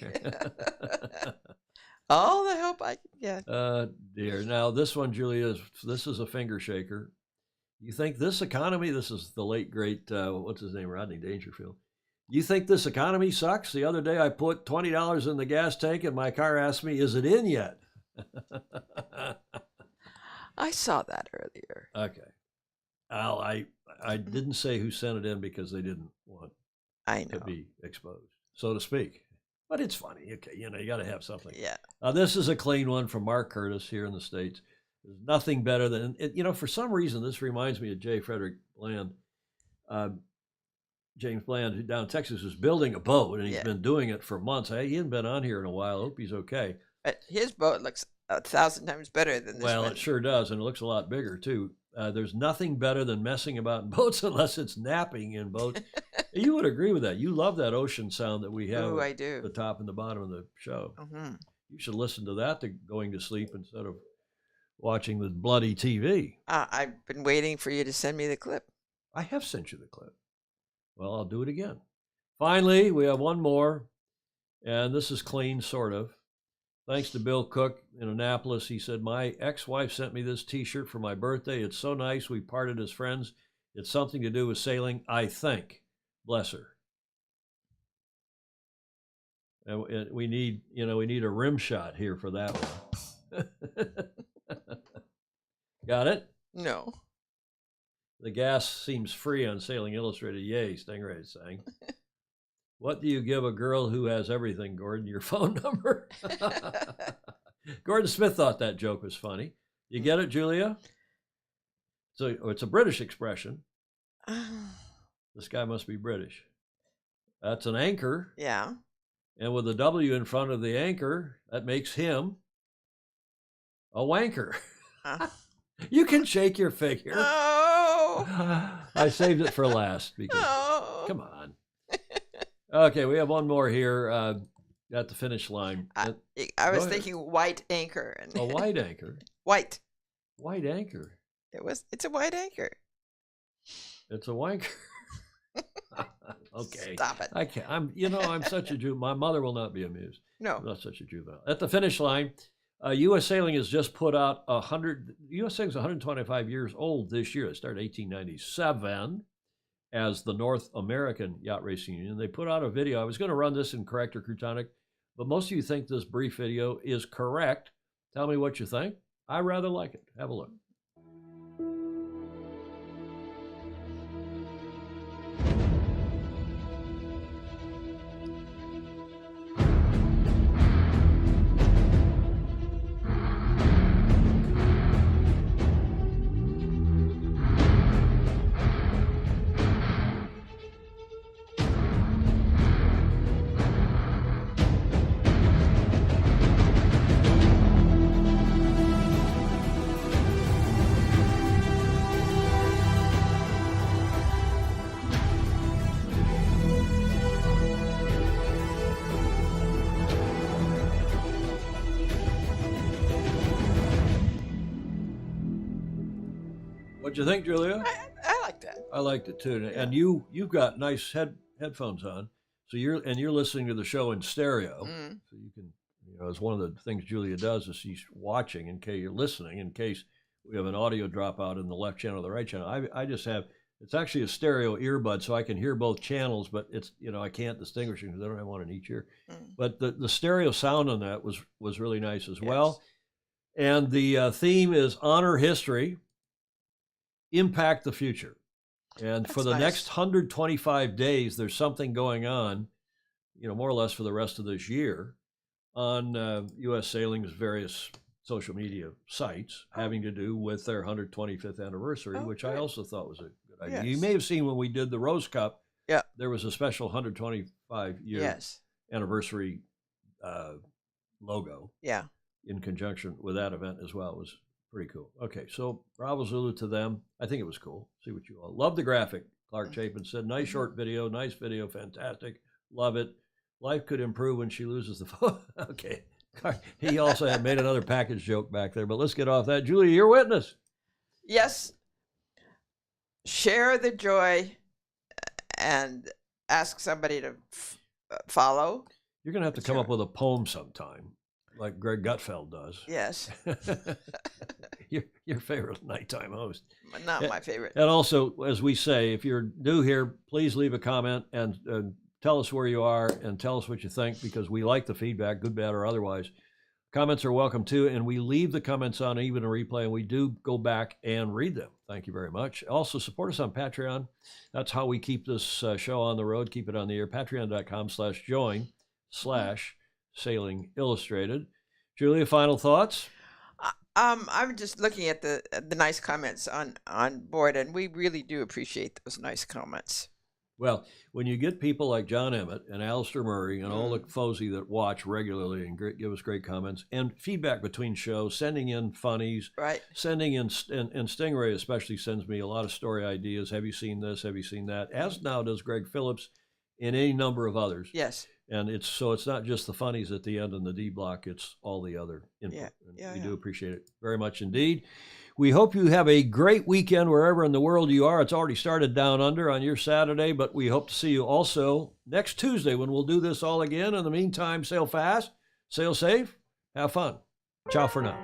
All the help I can get. Dear. Now, this one, Julia, this is a finger shaker. You think this economy, this is the late, great, what's his name, Rodney Dangerfield. You think this economy sucks? The other day I put $20 in the gas tank and my car asked me, is it in yet? I saw that earlier. Okay. Al, I didn't say who sent it in because they didn't want to be exposed, so to speak. But it's funny. Okay, you got to have something. Yeah. This is a clean one from Mark Curtis here in the States. There's nothing better than, for some reason, this reminds me of J. Frederick Bland. James Bland, who down in Texas, is building a boat, and he's been doing it for months. He hasn't been on here in a while. I hope he's okay. His boat looks 1,000 times better than this one. Well, it sure does, and it looks a lot bigger, too. There's nothing better than messing about in boats unless it's napping in boats. You would agree with that. You love that ocean sound that we have. Oh, I do. The top and the bottom of the show. You should listen to that to going to sleep instead of watching the bloody TV. I've been waiting for you to send me the clip. I have sent you the clip. Well, I'll do it again. Finally, we have one more, and this is clean, sort of. Thanks to Bill Cook in Annapolis. He said, my ex-wife sent me this T-shirt for my birthday. It's so nice. We parted as friends. It's something to do with sailing, I think. Bless her. And we need a rim shot here for that one. Got it? No. The gas seems free on Sailing Illustrated. Yay, Stingray is saying. What do you give a girl who has everything, Gordon? Your phone number? Gordon Smith thought that joke was funny. You get it, Julia? So it's a British expression. This guy must be British. That's an anchor. Yeah. And with a W in front of the anchor, that makes him a wanker. You can shake your figure. Oh. I saved it for last because, come on. Okay, we have one more here at the finish line. I was thinking white anchor. A white anchor? White. White anchor. It's a white anchor. It's a wanker. Okay. Stop it. I can't. I'm such a Jew. My mother will not be amused. No. I'm not such a juvenile. At the finish line, U.S. Sailing has just put out U.S. Sailing is 125 years old this year. It started 1897 as the North American Yacht Racing Union. They put out a video. I was going to run this in Corrector Crutonic, but most of you think this brief video is correct. Tell me what you think. I rather like it. Have a look. What'd you think, Julia? I like that. I liked it too. And you've got nice headphones on, so you're listening to the show in stereo. So you can, it's one of the things Julia does is she's watching in case you're listening, in case we have an audio dropout in the left channel or the right channel. I just have, it's actually a stereo earbud, so I can hear both channels, but it's, I can't distinguish them because I don't have one in each ear. But the stereo sound on that was really nice as well. And the theme is honor history, impact the future. And for the next 125 days, there's something going on, more or less for the rest of this year on U.S. Sailing's various social media sites having to do with their 125th anniversary, which I also thought was a good idea. You may have seen when we did the Rose Cup, there was a special 125-year anniversary logo in conjunction with that event as well. It was pretty cool. Okay, so Bravo Zulu to them. I think it was cool. See what you all love. The graphic. Clark Chapin said, nice short video, fantastic. Love it. Life could improve when she loses the phone. Okay. He also had made another package joke back there, but let's get off that. Julia, your witness. Yes. Share the joy and ask somebody to follow. You're going to have to come up with a poem sometime, like Greg Gutfeld does. Yes. your favorite nighttime host. Not my favorite. And also, as we say, if you're new here, please leave a comment and tell us where you are and tell us what you think, because we like the feedback, good, bad, or otherwise. Comments are welcome too, and we leave the comments on even a replay, and we do go back and read them. Thank you very much. Also, support us on Patreon. That's how we keep this show on the road, keep it on the air. Patreon.com/join/Sailing Illustrated. Julia, final thoughts? I'm just looking at the nice comments on board, and we really do appreciate those nice comments. Well, when you get people like John Emmett and Alistair Murray and all the Fozy that watch regularly and give us great comments and feedback between shows, sending in funnies, sending in, and Stingray especially sends me a lot of story ideas. Have you seen this? Have you seen that? As now does Greg Phillips and any number of others. Yes. And it's not just the funnies at the end and the D block, it's all the other input. We do appreciate it very much indeed. We hope you have a great weekend wherever in the world you are. It's already started down under on your Saturday, but we hope to see you also next Tuesday when we'll do this all again. In the meantime, sail fast, sail safe, Have fun. Ciao for now.